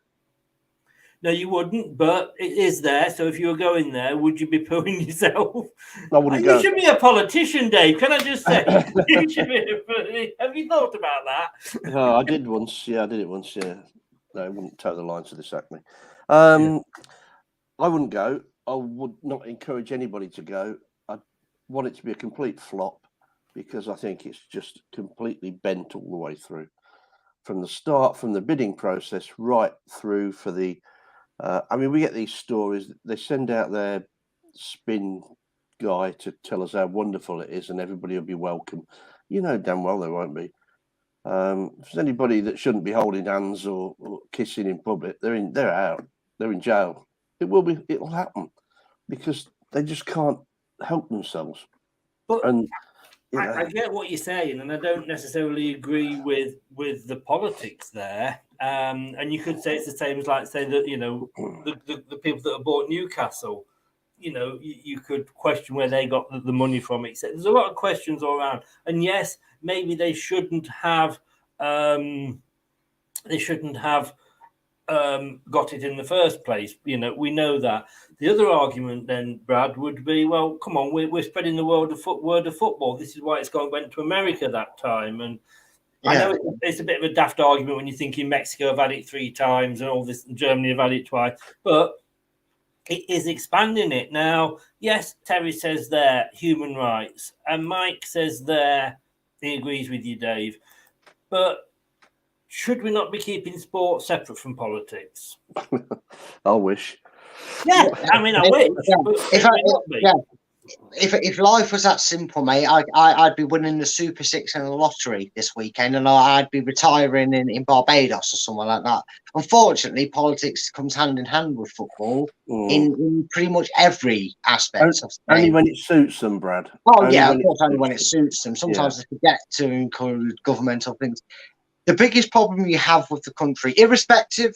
A: No, you wouldn't, but it is there. So if you were going there, would you be pooing yourself?
F: I wouldn't go.
A: You should be a politician, Dave. Can I just say? You should be. Have you thought about that?
F: I did once. Yeah, I did it once. Yeah. No, I wouldn't toe the line to the sack me. I wouldn't go. I would not encourage anybody to go. I want it to be a complete flop because I think it's just completely bent all the way through. From the start, from the bidding process, right through for the... I mean, we get these stories. They send out their spin guy to tell us how wonderful it is and everybody will be welcome. You know damn well they won't be. If there's anybody that shouldn't be holding hands or kissing in public, they're out. They're in jail. It'll happen because they just can't help themselves.
A: But
F: and
A: I get what you're saying, and I don't necessarily agree with the politics there. And you could say it's the same as like saying that, you know, the people that have bought Newcastle, you know, you could question where they got the money from. There's a lot of questions all around. And yes, maybe they shouldn't have got it in the first place. You know, we know that. The other argument then, Brad, would be, well, come on, we're spreading the word of football. This is why went to America that time. And I know it's a bit of a daft argument when you think in Mexico have had it 3 times and all this, and Germany have had it twice, but it is expanding it. Now, yes, Terry says there, human rights, and Mike says there, he agrees with you, Dave, but should we not be keeping sport separate from politics?
F: I wish.
A: Yeah, I mean, I wish.
E: If life was that simple, mate, I'd be winning the Super Six and the lottery this weekend, and I'd be retiring in Barbados or somewhere like that. Unfortunately, politics comes hand in hand with football in pretty much every aspect.
F: Only when it suits them, Brad.
E: Oh, yeah, of course, only when it suits them. Sometimes they forget to include governmental things. The biggest problem you have with the country, irrespective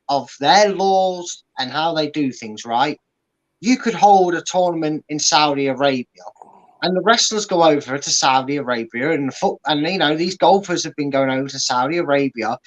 E: of their laws and how they do things, right? You could hold a tournament in Saudi Arabia, and the wrestlers go over to Saudi Arabia, and you know, these golfers have been going over to Saudi Arabia.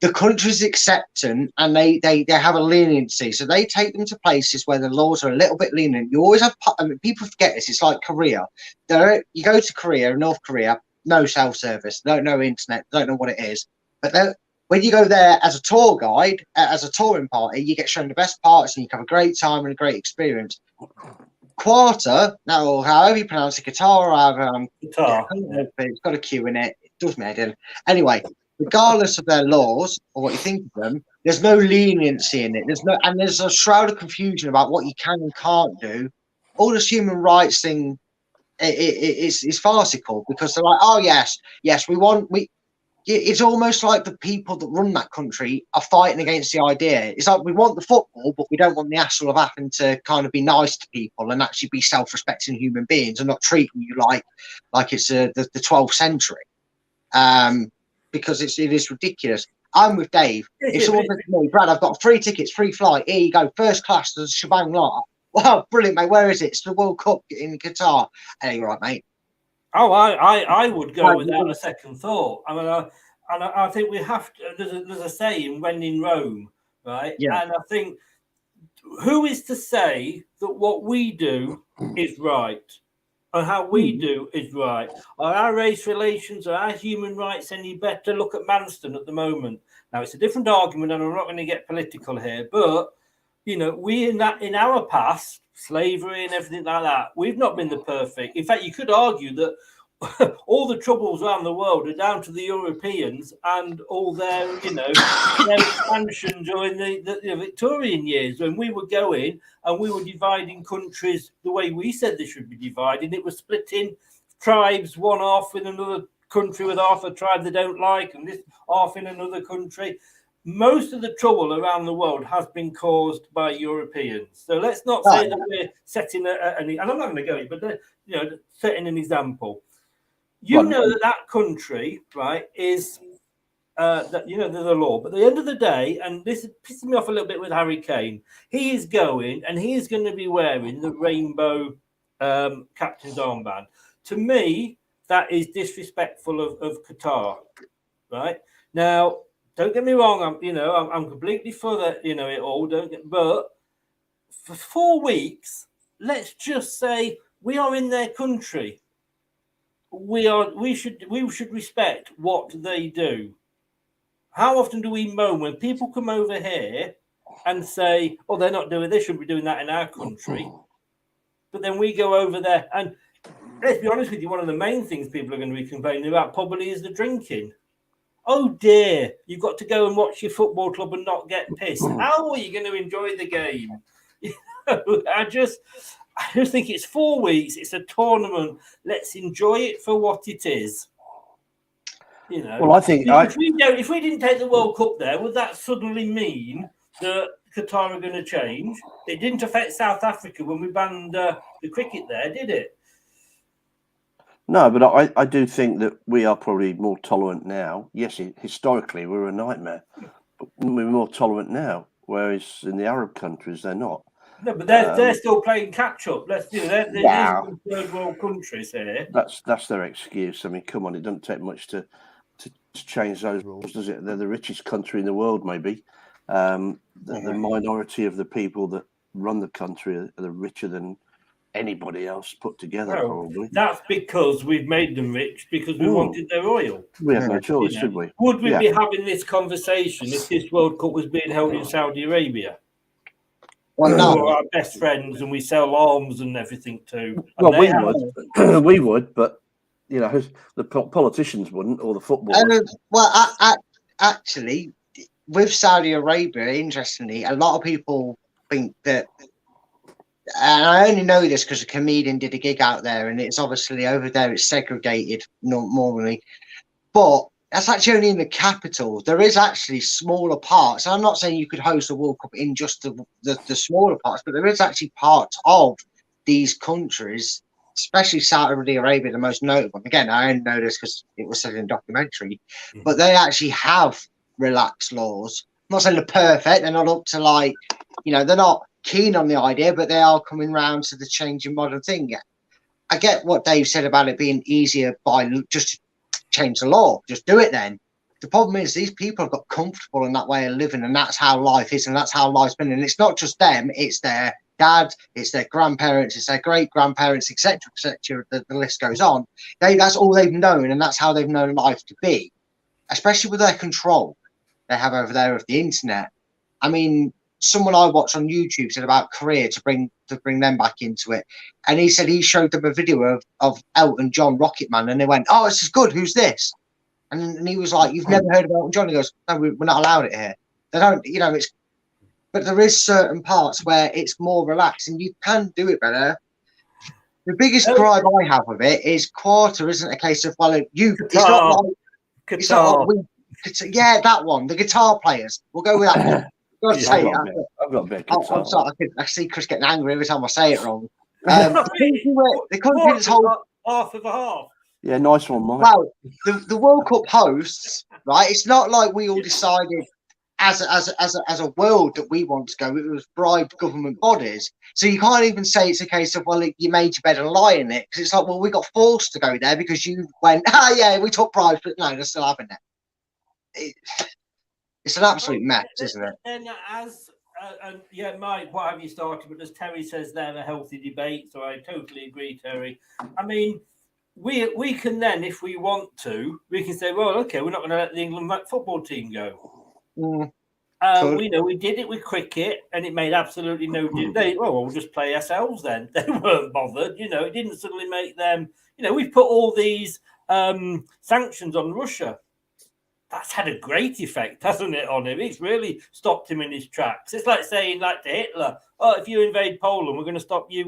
E: The country's accepting, and they have a leniency, so they take them to places where the laws are a little bit lenient. You always have people forget this. It's like Korea. You go to Korea, North Korea, no cell service, no internet, don't know what it is, but when you go there as a tour guide, as a touring party, you get shown the best parts and you can have a great time and a great experience. Quarter, now, however you pronounce it, guitar,
A: Guitar.
E: It's got a Q in it. It does me head in. Anyway, regardless of their laws or what you think of them, there's no leniency in it. There's a shroud of confusion about what you can and can't do. All this human rights thing is farcical because they're like, oh yes, it's almost like the people that run that country are fighting against the idea. It's like we want the football, but we don't want the hassle of having to kind of be nice to people and actually be self-respecting human beings and not treating you like it's the 12th century. Because it is ridiculous. I'm with Dave. If someone says to me, Brad, I've got 3 tickets, free flight, here you go, first class, there's a shebang lot. Wow, brilliant, mate. Where is it? It's the World Cup in Qatar. Hey, you're right, mate.
A: Oh, I would go without a second thought. I mean, I think we have to. There's a saying, "When in Rome," right?
E: Yeah.
A: And I think, who is to say that what we do is right, and how we do is right? Are our race relations, are our human rights any better? Look at Manston at the moment. Now it's a different argument, and I'm not going to get political here, but you know, we in our past, slavery and everything like that, we've not been the perfect. In fact, you could argue that all the troubles around the world are down to the Europeans and all their, their expansion during the Victorian years when we were going and we were dividing countries the way we said they should be divided. It was splitting tribes one off with another country with half a tribe they don't like, and this half in another country. Most of the trouble around the world has been caused by Europeans. So let's not say that we're setting and I'm not going to go in, but setting an example. You know that country, right, is that there's a law. But at the end of the day, and this is pissing me off a little bit with Harry Kane, he is going and he is going to be wearing the rainbow captain's armband. To me, that is disrespectful of Qatar, right? Now, don't get me wrong. I'm completely for that. It all. But for 4 weeks, let's just say we are in their country. We should respect what they do. How often do we moan when people come over here and say, "Oh, they're not doing this, shouldn't be doing that in our country," but then we go over there and let's be honest with you. One of the main things people are going to be complaining about probably is the drinking. Oh dear, you've got to go and watch your football club and not get pissed. How are you going to enjoy the game? I just think it's 4 weeks. It's a tournament. Let's enjoy it for what it is. Well,
F: I think
A: if we didn't take the World Cup there, would that suddenly mean that Qatar are going to change? It didn't affect South Africa when we banned the cricket there, did it?
F: No, but I do think that we are probably more tolerant now. Yes, historically we were a nightmare, but we're more tolerant now, whereas in the Arab countries they're not.
A: No, but they're still playing catch up. Let's do that. They're third world countries here.
F: That's their excuse. I mean, come on, it doesn't take much to change those rules, does it? They're the richest country in the world, maybe. The minority of the people that run the country are richer than anybody else put together, probably.
A: That's because we've made them rich because we wanted their oil.
F: We have no choice, should we?
A: Would we be having this conversation if this World Cup was being held in Saudi Arabia? Well, no. We're our best friends and we sell arms and everything too. And
F: well, we would, but the politicians wouldn't, or the footballers.
E: Actually, with Saudi Arabia, interestingly, a lot of people think that. And I only know this because a comedian did a gig out there, and it's obviously over there, it's segregated normally. But that's actually only in the capital. There is actually smaller parts. I'm not saying you could host a World Cup in just the smaller parts, but there is actually parts of these countries, especially Saudi Arabia, the most notable. Again, I only know this because it was said in a documentary, but they actually have relaxed laws. I'm not saying they're perfect. They're not up to they're not keen on the idea, but they are coming round to the changing modern thing. I get what Dave said about it being easier by just change the law, just do it then. The problem is these people have got comfortable in that way of living, and that's how life is, and that's how life's been. And it's not just them, it's their dad, it's their grandparents, it's their great grandparents, etc., etc. The list goes on. That's all they've known, and that's how they've known life to be, especially with their control they have over there of the internet. I mean, someone I watched on YouTube said about Korea to bring them back into it, and he said he showed them a video of Elton John, Rocket Man, and they went, "Oh, this is good. Who's this?" And he was like, "You've never heard of Elton John?" He goes, "No, we're not allowed it here." They don't, it's. But there is certain parts where it's more relaxed, and you can do it better. The biggest gripe I have of it is Quarter isn't a case of it's not like it's not like that one. The guitar players. We'll go with that. I've
F: got a bit of
E: I'm sorry, I see Chris getting angry every time I say it wrong. The country that's holding
A: half of a half.
F: Yeah, nice one, Mike.
E: Well, the World Cup hosts, right? It's not like we all decided as a world that we want to go. It was bribed government bodies. So you can't even say it's a case of you made your bed and lie in it, because it's like, well, we got forced to go there because you went, we took bribes, but no, they're still having it. It's an absolute mess, isn't it?
A: And Mike, what have you started? But as Terry says, they're a healthy debate, so I totally agree, Terry. I mean, we can then, if we want to, we can say, well, okay, we're not going to let the England football team go. We did it with cricket, and it made absolutely no difference. We'll just play ourselves then. They weren't bothered, it didn't suddenly make them. We've put all these sanctions on Russia. That's had a great effect, hasn't it, on him? It's really stopped him in his tracks. It's like saying, to Hitler, if you invade Poland, we're going to stop you.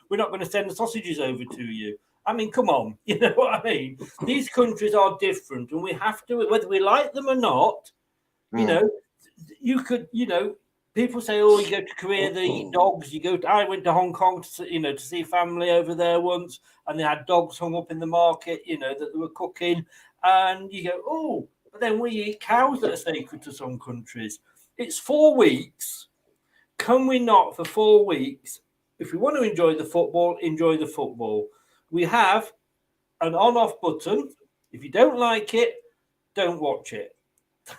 A: We're not going to send the sausages over to you. I mean, come on, you know what I mean? These countries are different, and we have to, whether we like them or not, you know, you could, you know, people say, oh, you go to Korea, they eat dogs. I went to Hong Kong to see family over there once, and they had dogs hung up in the market, you know, that they were cooking. And you go, oh, but then we eat cows that are sacred to some countries. It's 4 weeks. Can we not, for 4 weeks, if we want to enjoy the football? We have an on-off button. If you don't like it, don't watch it.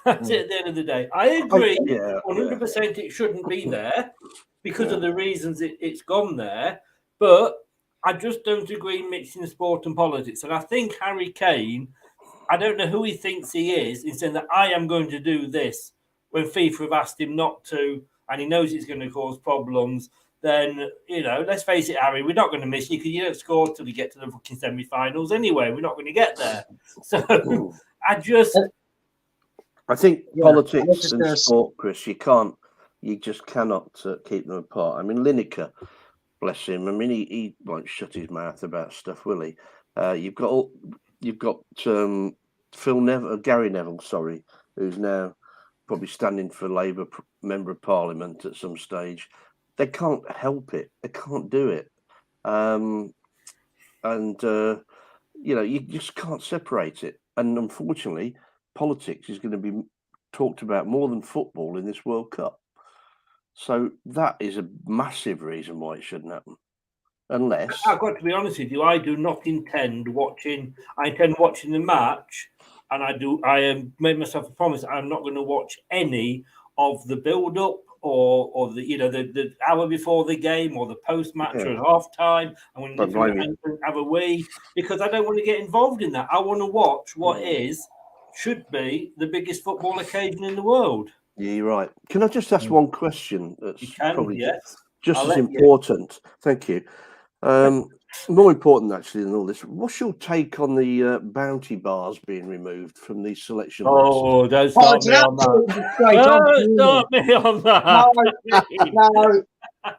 A: That's it at the end of the day. I agree 100% it shouldn't be there because of the reasons it's gone there. But I just don't agree mixing sport and politics. And I think Harry Kane, I don't know who he thinks he is in saying that I am going to do this when FIFA have asked him not to, and he knows it's going to cause problems. Then, you know, let's face it, Harry, we're not going to miss you because you don't score till we get to the fucking semi-finals anyway. We're not going to get there. So
F: I think politics and sport, Chris, you just cannot keep them apart. I mean, Lineker, bless him. I mean, he won't shut his mouth about stuff, will he? You've got Gary Neville, who's now probably standing for Labour Member of Parliament at some stage. They can't help it. They can't do it. You know, you just can't separate it. And unfortunately, politics is going to be talked about more than football in this World Cup. So that is a massive reason why it shouldn't happen. Unless
A: I've got to be honest with you, I do not intend watching. I intend watching the match, and I have made myself a promise. I'm not going to watch any of the build-up or the hour before the game or the post-match or half-time. I'm going to have a wee because I don't want to get involved in that. I want to watch what should be the biggest football occasion in the world.
F: Yeah, you're right. Can I just ask one question? That's probably just as important. Thank you. More important, actually, than all this. What's your take on the bounty bars being removed from these selection lists?
A: Oh, don't start me on that. Don't start me on that.
E: No.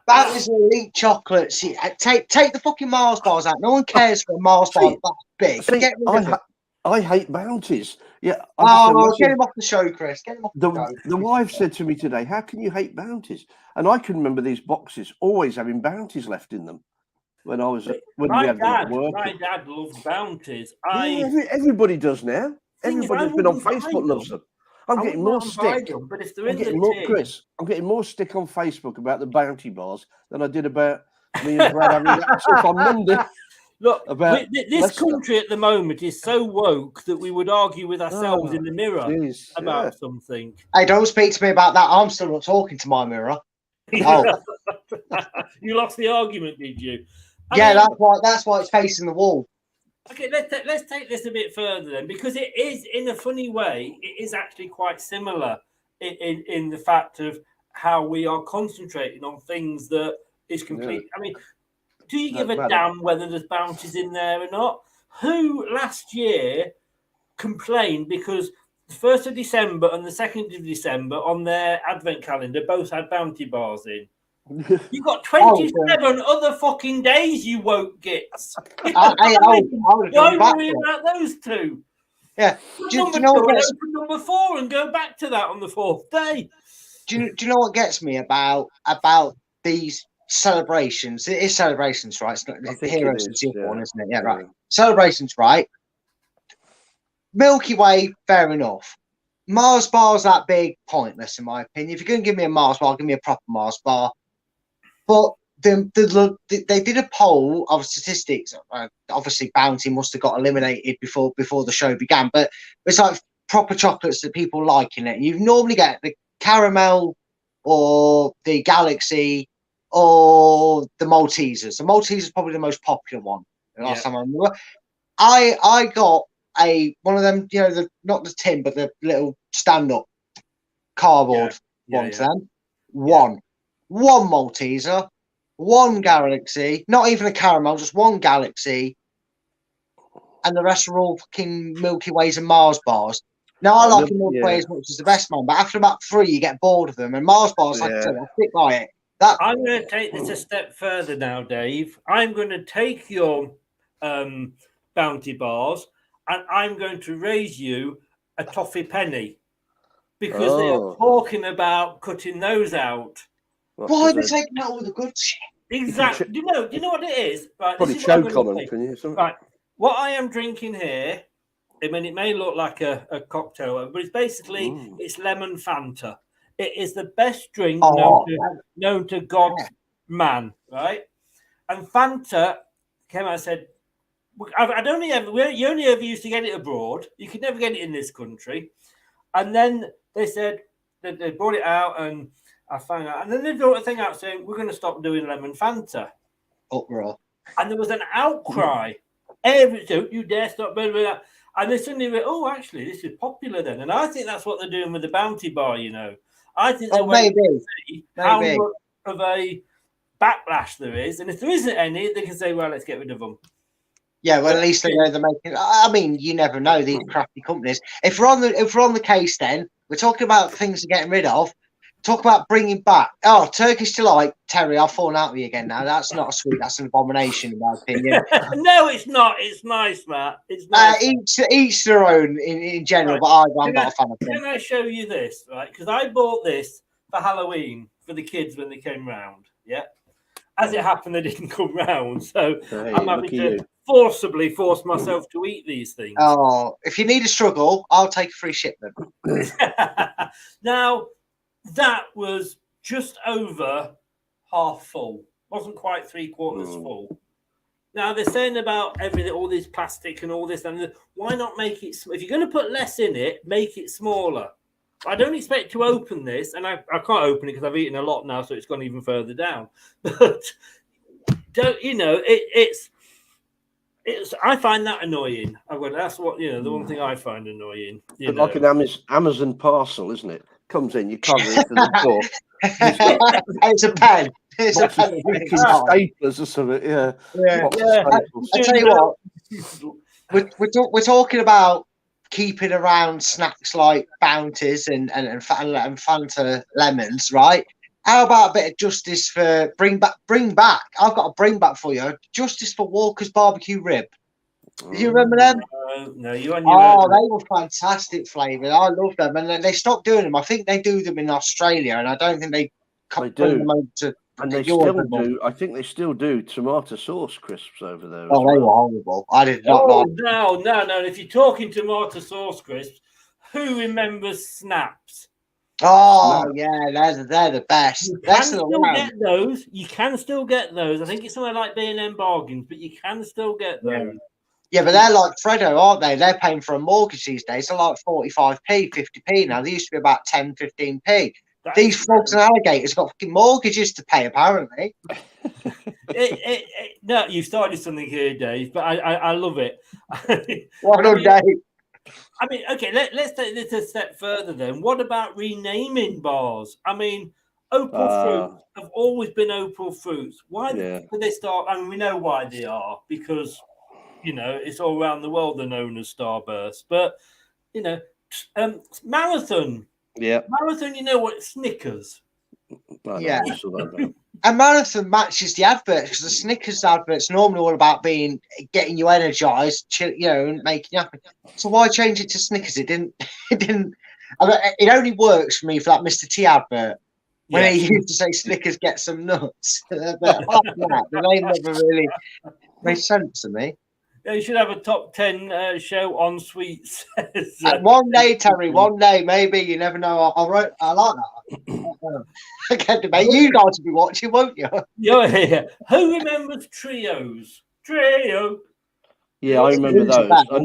E: That is elite chocolates. Take the fucking Mars bars out. No one cares for a Mars bar that big. Get rid of it.
F: I hate bounties. Yeah.
E: Get him off the show, Chris. Get him off the show.
F: The wife said to me today, "How can you hate bounties?" And I can remember these boxes always having bounties left in them. When I was
A: my dad loved bounties.
F: Everybody does now. Everybody who's been on Facebook loves them. I'm getting more stick.
A: But if they're in the tin,
F: Chris, I'm getting more stick on Facebook about the bounty bars than I did about me and Brad having that stuff on Monday.
A: Look, this country at the moment is so woke that we would argue with ourselves in the mirror about something.
E: Hey, don't speak to me about that. I'm still not talking to my mirror. Oh.
A: You lost the argument, did you?
E: That's why it's facing the wall.
A: Okay, let's take this a bit further then, because it is, in a funny way, it is actually quite similar in the fact of how we are concentrating on things that is complete. I mean, do you give a damn whether there's bounties in there or not? Who last year complained because the 1st of December and the 2nd of December on their advent calendar both had bounty bars in? You've got 27 other fucking days, you woke gits. Why worry about those two?
E: Yeah.
A: Number 4 and go back to that on the 4th day.
E: Do you know what gets me about these celebrations? It is celebrations, right? It's not the heroes and silver one, isn't it? Yeah, right. Celebrations, right? Milky Way, fair enough. Mars bars that big, pointless in my opinion. If you're going to give me a Mars bar, give me a proper Mars bar. But they did a poll of statistics. Obviously, bounty must have got eliminated before the show began. But it's like proper chocolates that people like in it. You normally get the caramel or the Galaxy or the Maltesers. The Maltesers is probably the most popular one. Last time I remember, I got one of them. You know, not the tin, but the little stand-up cardboard ones. Then one Malteser, one Galaxy, not even a caramel, just one Galaxy, and the rest are all fucking Milky Ways and Mars bars. Now, I like Milky Way as much as the best man, but after about 3, you get bored of them. And Mars bars, like I said, I'll stick by it.
A: I'm going to take this a step further now, Dave. I'm going to take your Bounty bars, and I'm going to raise you a toffee penny because they are talking about cutting those out.
E: Why are they taking out all the good shit?
A: Exactly. Do you know what it is? Right.
F: Probably
A: this is what I'm
F: choke
A: gonna
F: on them,
A: say.
F: can you?
A: Right. What I am drinking here, I mean, it may look like a cocktail, but it's basically it's lemon Fanta. It is the best drink known to God's man, right? And Fanta came out and said, you only ever used to get it abroad. You could never get it in this country. And then they said that they brought it out, and I found out. And then they brought a thing out saying, we're going to stop doing lemon Fanta.
E: Uproar.
A: And there was an outcry. Don't you dare stop doing that. And they suddenly went, oh, actually, this is popular then. And I think that's what they're doing with the Bounty Bar, you know. I think they're waiting to see how much of a backlash there is. And if there isn't any, they can say, well, let's get rid of them.
E: Yeah, well, at least they know they're making. I mean, you never know these crafty companies. If we're on the case, then we're talking about things they're getting rid of. Talk about bringing back. Oh, Turkish Delight, Terry. I've fallen out with you again now. That's not a sweet. That's an abomination, in my opinion.
A: No, it's not. It's nice, Matt. It's nice.
E: Each their own in general,
A: right.
E: But I'm not a fan of it.
A: Can I show you this, right? Because I bought this for Halloween for the kids when they came round. Yeah. As it happened, they didn't come round, so I'm having to forcibly force myself to eat these things.
E: Oh, if you need a struggle, I'll take a free shipment.
A: Now, that was just over half full. Wasn't quite 3/4 full. Now, they're saying about everything, all this plastic and all this. And why not make it, if you're going to put less in it, make it smaller. I don't expect to open this, and I can't open it because I've eaten a lot now, so it's gone even further down. But, it's I find that annoying. That's what, the one thing I find annoying.
F: Like an Amazon parcel, isn't it? Comes in, you can't reach the door.
E: It's a pen. It's a pen.
F: Staplers or something, yeah.
E: I tell you what, we're talking about keeping around snacks like Bounties and Fanta lemons, right? How about a bit of justice for bring back? I've got a bring back for you. Justice for Walker's barbecue rib. Do you remember them?
A: No, you on your
E: they were fantastic flavours. I love them, and they stopped doing them. I think they do them in Australia, and I don't think they
F: do.
E: Them over to.
F: And they still do. I think they still do tomato sauce crisps over there.
E: Oh, they were horrible. I did not like.
A: No. If you're talking tomato sauce crisps, who remembers Snaps?
E: Oh, yeah, they're the best.
A: You can still get those. You can still get those. I think it's somewhere like B&M Bargains, but you can still get those.
E: Yeah, but they're like Freddo, aren't they? They're paying for a mortgage these days. They're like 45p, 50p now. They used to be about 10, 15p. These frogs and alligators got fucking mortgages to pay, apparently.
A: No, you started something here, Dave, but I love it.
E: Well done, Dave.
A: I mean, okay, let's take this a step further then. What about renaming bars? I mean, Opal fruits have always been Opal fruits. Why did they start? I mean, we know why they are, because, it's all around the world they're known as Starburst. But, Marathon.
F: Yeah.
A: Marathon, Snickers.
E: Yeah. And Marathon matches the adverts, because the Snickers adverts normally all about getting you energized, and making you happy. So why change it to Snickers? It didn't. I mean, it only works for me for that Mr. T advert when he used to say Snickers get some nuts. But apart from that, the name never really made sense to me.
A: Yeah, you should have a top 10 show on sweets.
E: One day, Terry. One day, maybe. You never know. I like that. I can't debate. You guys will be watching, won't you?
A: Yeah. Who remembers Trios? Trio.
F: Yeah, I remember those. I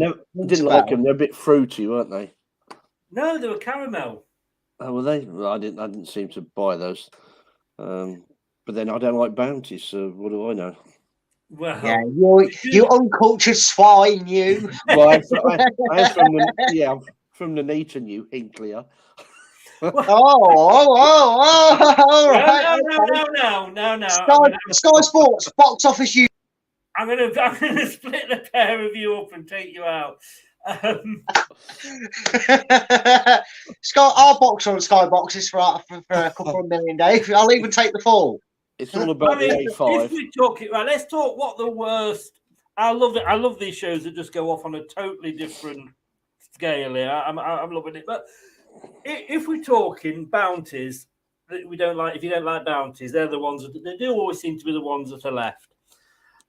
F: didn't like them. They're a bit fruity, weren't they?
A: No, they were caramel.
F: Oh, were they? Well, I didn't seem to buy those. But then I don't like Bounties, so what do I know?
A: Well,
E: yeah, you uncultured swine, you.
F: Well, I'm from the Neaton, you Hinklier.
E: All right.
A: No.
E: Sky Sports box office.
A: I'm gonna split the pair of you up and take you out.
E: I'll box on Sky Boxes for a couple of million, Dave. I'll even take the fall.
F: It's all about the A5.
A: If we talk it right, let's talk what the worst I love it. I love these shows that just go off on a totally different scale here. I'm loving it. But if we're talking bounties that we don't like, if you don't like bounties, they're the ones that they do always seem to be the ones that are left.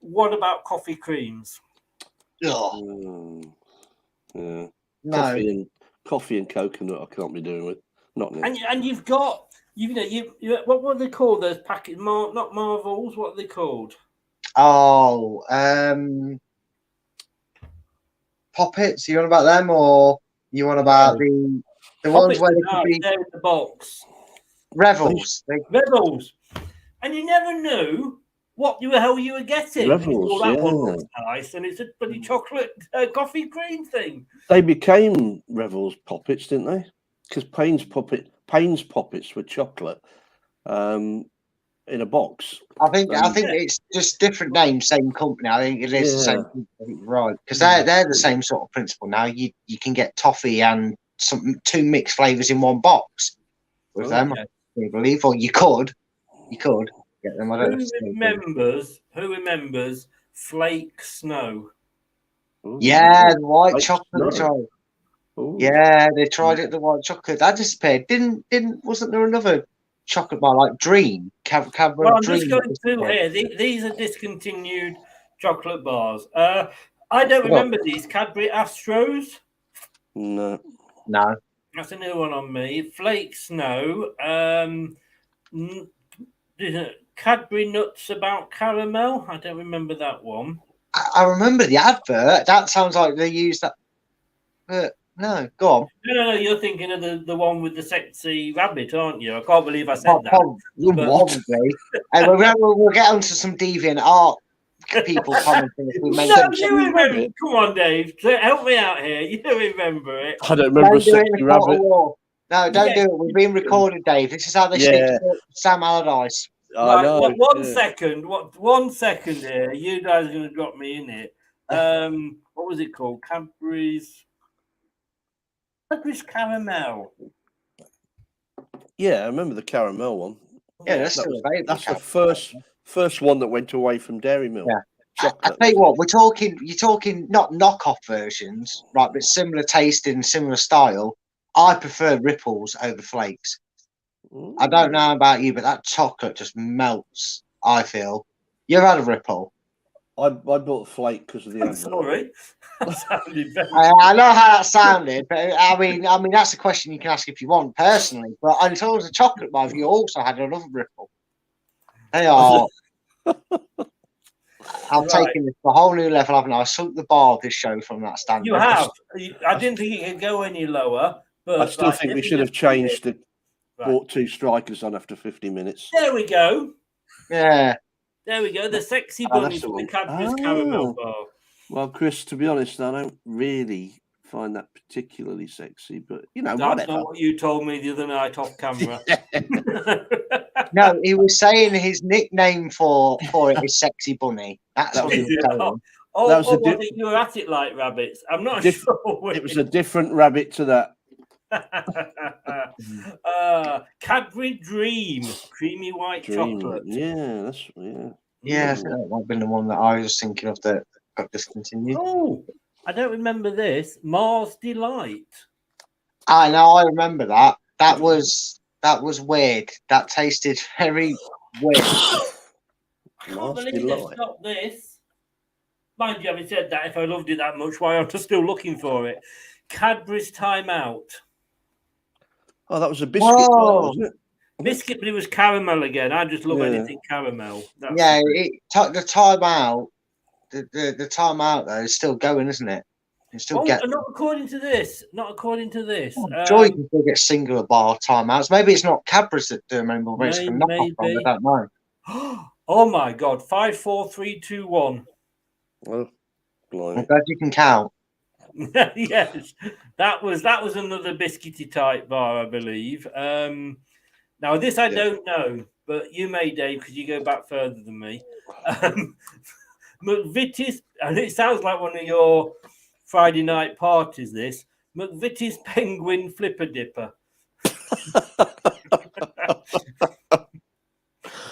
A: What about coffee creams?
E: Oh.
F: Yeah.
E: No.
F: Coffee and coconut. I can't be doing with. Not now.
A: And you've got you what are they called? Those packet not Marvels. What are they called?
E: Oh, Poppets. You want about them, or you want about the ones where they could be
A: in the box?
E: Revels.
A: Revels, and you never knew what the hell you were getting.
F: Revels,
A: that one looks nice, and it's a bloody chocolate coffee cream thing.
F: They became Revels Poppets, didn't they? Because Payne's Poppets were chocolate in a box.
E: I think it's just different names, same company. I think it is the same company, right? Because they're the same sort of principle. Now you can get toffee and two mixed flavors in one box with them.
A: Yeah.
E: I believe, or you could get them. I don't
A: Who remembers Flake Snow?
F: Ooh,
E: yeah, the white
F: Flake
E: chocolate.
F: Snow. Ooh.
E: Yeah, they tried it. The white chocolate that disappeared. Wasn't there another chocolate bar like Dream? Cadbury
A: Well, I'm
E: Dream
A: just going through here. These are discontinued chocolate bars. I don't remember these Cadbury Astros.
F: No.
A: That's a new one on me. Flake Snow. Cadbury Nuts About Caramel. I don't remember that one.
E: I remember the advert. That sounds like they used that. But no, go on.
A: No. You're thinking of the one with the sexy rabbit, aren't you? I can't believe I said that.
E: Probably. We'll get onto some deviant art people commenting if we mention.
A: You remember? Come on, Dave. Help me out here. You remember it?
F: I don't remember a sexy rabbit.
E: No, don't do it. We're being recorded, Dave. This is how they speak to Sam Allardyce.
F: I know.
A: One second. 1 second here. You guys are going to drop me in it. What was it called? Cadbury's Caramel.
F: Yeah, I remember the caramel one.
E: Yeah, that's
F: the first one that went away from Dairy Milk.
E: Yeah. I tell you what, you're talking not knockoff versions, right, but similar tasting, similar style. I prefer Ripples over Flakes.
F: Ooh.
E: I don't know about you, but that chocolate just melts, I feel. You've had a Ripple?
F: I bought a Flake because of the advert.
A: Sorry. That sounded better.
E: I know how that sounded, but I mean that's a question you can ask if you want personally. But in terms of chocolate bars, you also had another Ripple. They are. I'm taking this to a whole new level, haven't I? I sunk the bar of this show from that standard.
A: You have. I didn't think it could go any lower. But
F: I still think we should have changed the brought two strikers on after 50 minutes.
A: There we go.
E: Yeah.
A: There we go. The sexy bunny from the Cadbury's Caramel Bar.
F: Well, Chris, to be honest, I don't really find that particularly sexy, but
A: That's
F: whatever.
A: not what you told me the other night off camera.
E: No, he was saying his nickname for it is Sexy Bunny. That's what he was saying.
A: You were at it like rabbits. I'm not sure.
F: It was a different rabbit to that.
A: Cadbury Dream, creamy white chocolate.
F: Yeah,
E: Yeah, I think that might have been the one that I was thinking of that got discontinued.
A: Oh, I don't remember this. Mars Delight.
E: I know, I remember that. That was weird. That tasted very weird.
A: I can't believe they stopped this. Mind you, having said that, if I loved it that much, why am I still looking for it? Cadbury's Time Out.
F: Oh, that was a biscuit, wasn't it?
A: Biscuit, but it was caramel again. I just love anything caramel.
E: The Time Out. The Time Out though is still going, isn't it?
A: Not according to this.
E: Joy can still get singular bar timeouts. Maybe it's not Cadbury's that do them anymore. But it's from knockoff brand. I don't know.
A: Oh my God! 5, 4, 3, 2, 1.
F: Well,
E: I'm glad you can count.
A: Yes, that was another biscuity type bar, I believe. Now this I don't know, but you may, Dave, because you go back further than me. McVitie's, and it sounds like one of your Friday night parties. This McVitie's Penguin Flipper Dipper.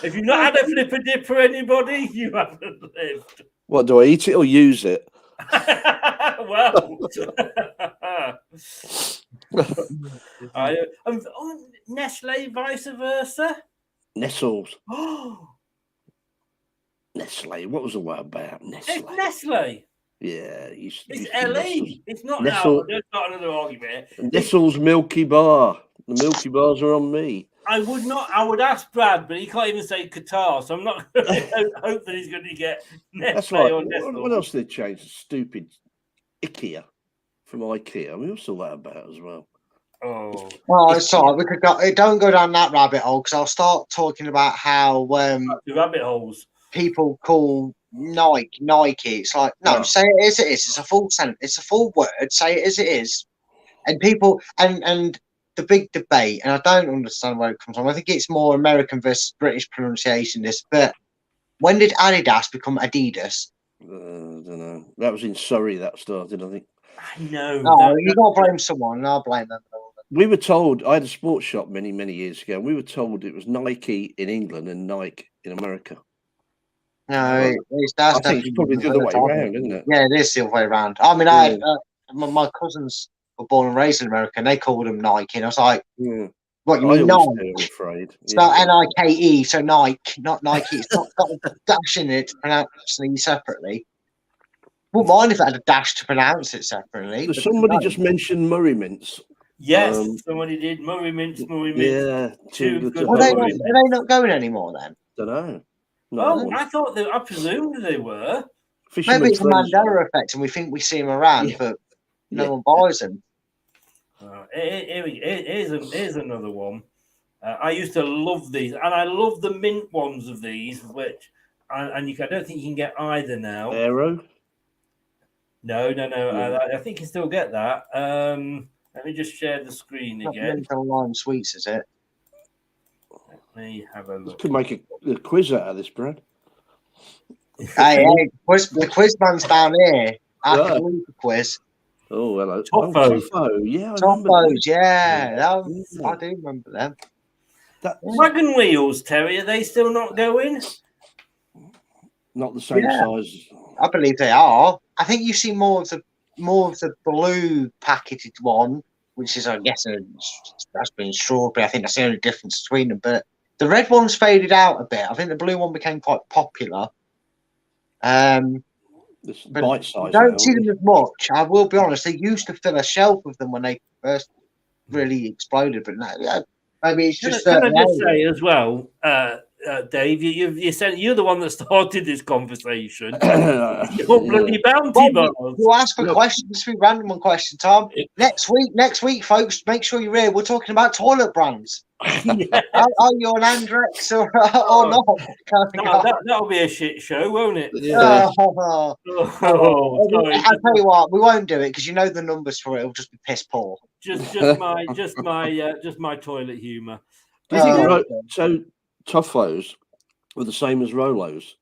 A: If you've not had a Flipper Dipper, anybody, you haven't lived.
F: What, do I eat it or use it?
A: Well, Nestle, vice versa.
F: Nestles.
A: Oh,
F: Nestle. What was the word about Nestle?
A: it's Nestle.
F: Yeah,
A: It's LE. It's not
F: Nestle.
A: now. There's not another argument.
F: Nestle's Milky Bar. The Milky Bars are on me.
A: I would ask Brad, but he can't even say Qatar, so I'm not hope that he's going to get Nestle.
F: That's right.
A: Or Nestle.
F: What else did they change? Stupid IKEA from IKEA. I mean, what's all that about as well?
A: Oh,
E: well, it's all right. We could go. Don't go down that rabbit hole because I'll start talking about how
A: the rabbit holes.
E: people call Nike. It's like no, say it as it is. It's a full sentence. It's a full word. Say it as it is. And people and the big debate, and I don't understand where it comes from. I think it's more American versus British pronunciation. This, but when did Adidas become Adidas?
F: I don't know. That was in Surrey that started, I think.
A: I know.
E: No, you got to blame someone. I'll blame them.
F: We were told, I had a sports shop many, many years ago. We were told it was Nike in England and Nike in America.
E: No,
F: I think it's probably the other way around, isn't it?
E: Yeah, it is the other way around. I mean, my cousins were born and raised in America, and they called them Nike, and I was like, "What you mean, Nike?"
F: I'm afraid.
E: Spelled Nike, so Nike, not Nike. It's not got a dash in it to pronounce these separately. Wouldn't mind if it had a dash to pronounce it separately.
F: So somebody just mentioned Murray Mints.
A: Yes, somebody did. Murray Mints.
F: Yeah.
E: Are they not going anymore then?
F: Don't know.
A: No. I thought I presumed they were.
E: Maybe it's a Mandela effect, and we think we see them around, but no one buys them.
A: Here's another one. I used to love these, and I love the mint ones of these, which I don't think you can get either now.
F: Aero?
A: No. I think you still get that. Let me just share the screen again.
E: Mint online sweets, is it?
A: Let me have a look.
F: Could make a quiz out of this, Brad.
E: hey, the quiz man's down here. I can leave the quiz.
F: Oh, hello.
A: Toffo.
F: Yeah,
E: Toffos, yeah. I do remember them.
A: Wagon wheels, Terry, are they still not going?
F: Not the same size.
E: I believe they are. I think you see more of the blue packeted one, which is, I guess, that's been strawberry. I think that's the only difference between them. But the red one's faded out a bit. I think the blue one became quite popular. But
F: bite size.
E: Don't see them as much. I will be honest. They used to fill a shelf with them when they first really exploded, but now, maybe it's just.
A: Can I just say as well, Dave? You said you're the one that started this conversation. Your bloody bounty bars.
E: You ask for questions, for random one question, Tom. Next week, folks, make sure you're here. We're talking about toilet brands. Are you an Andrex or not?
A: That'll be a shit show, won't it?
F: Yeah.
E: I'll tell you what, we won't do it because you know the numbers for it will just be piss poor.
A: Just my toilet humour.
F: Do you think so? Toffos were the same as Rolos.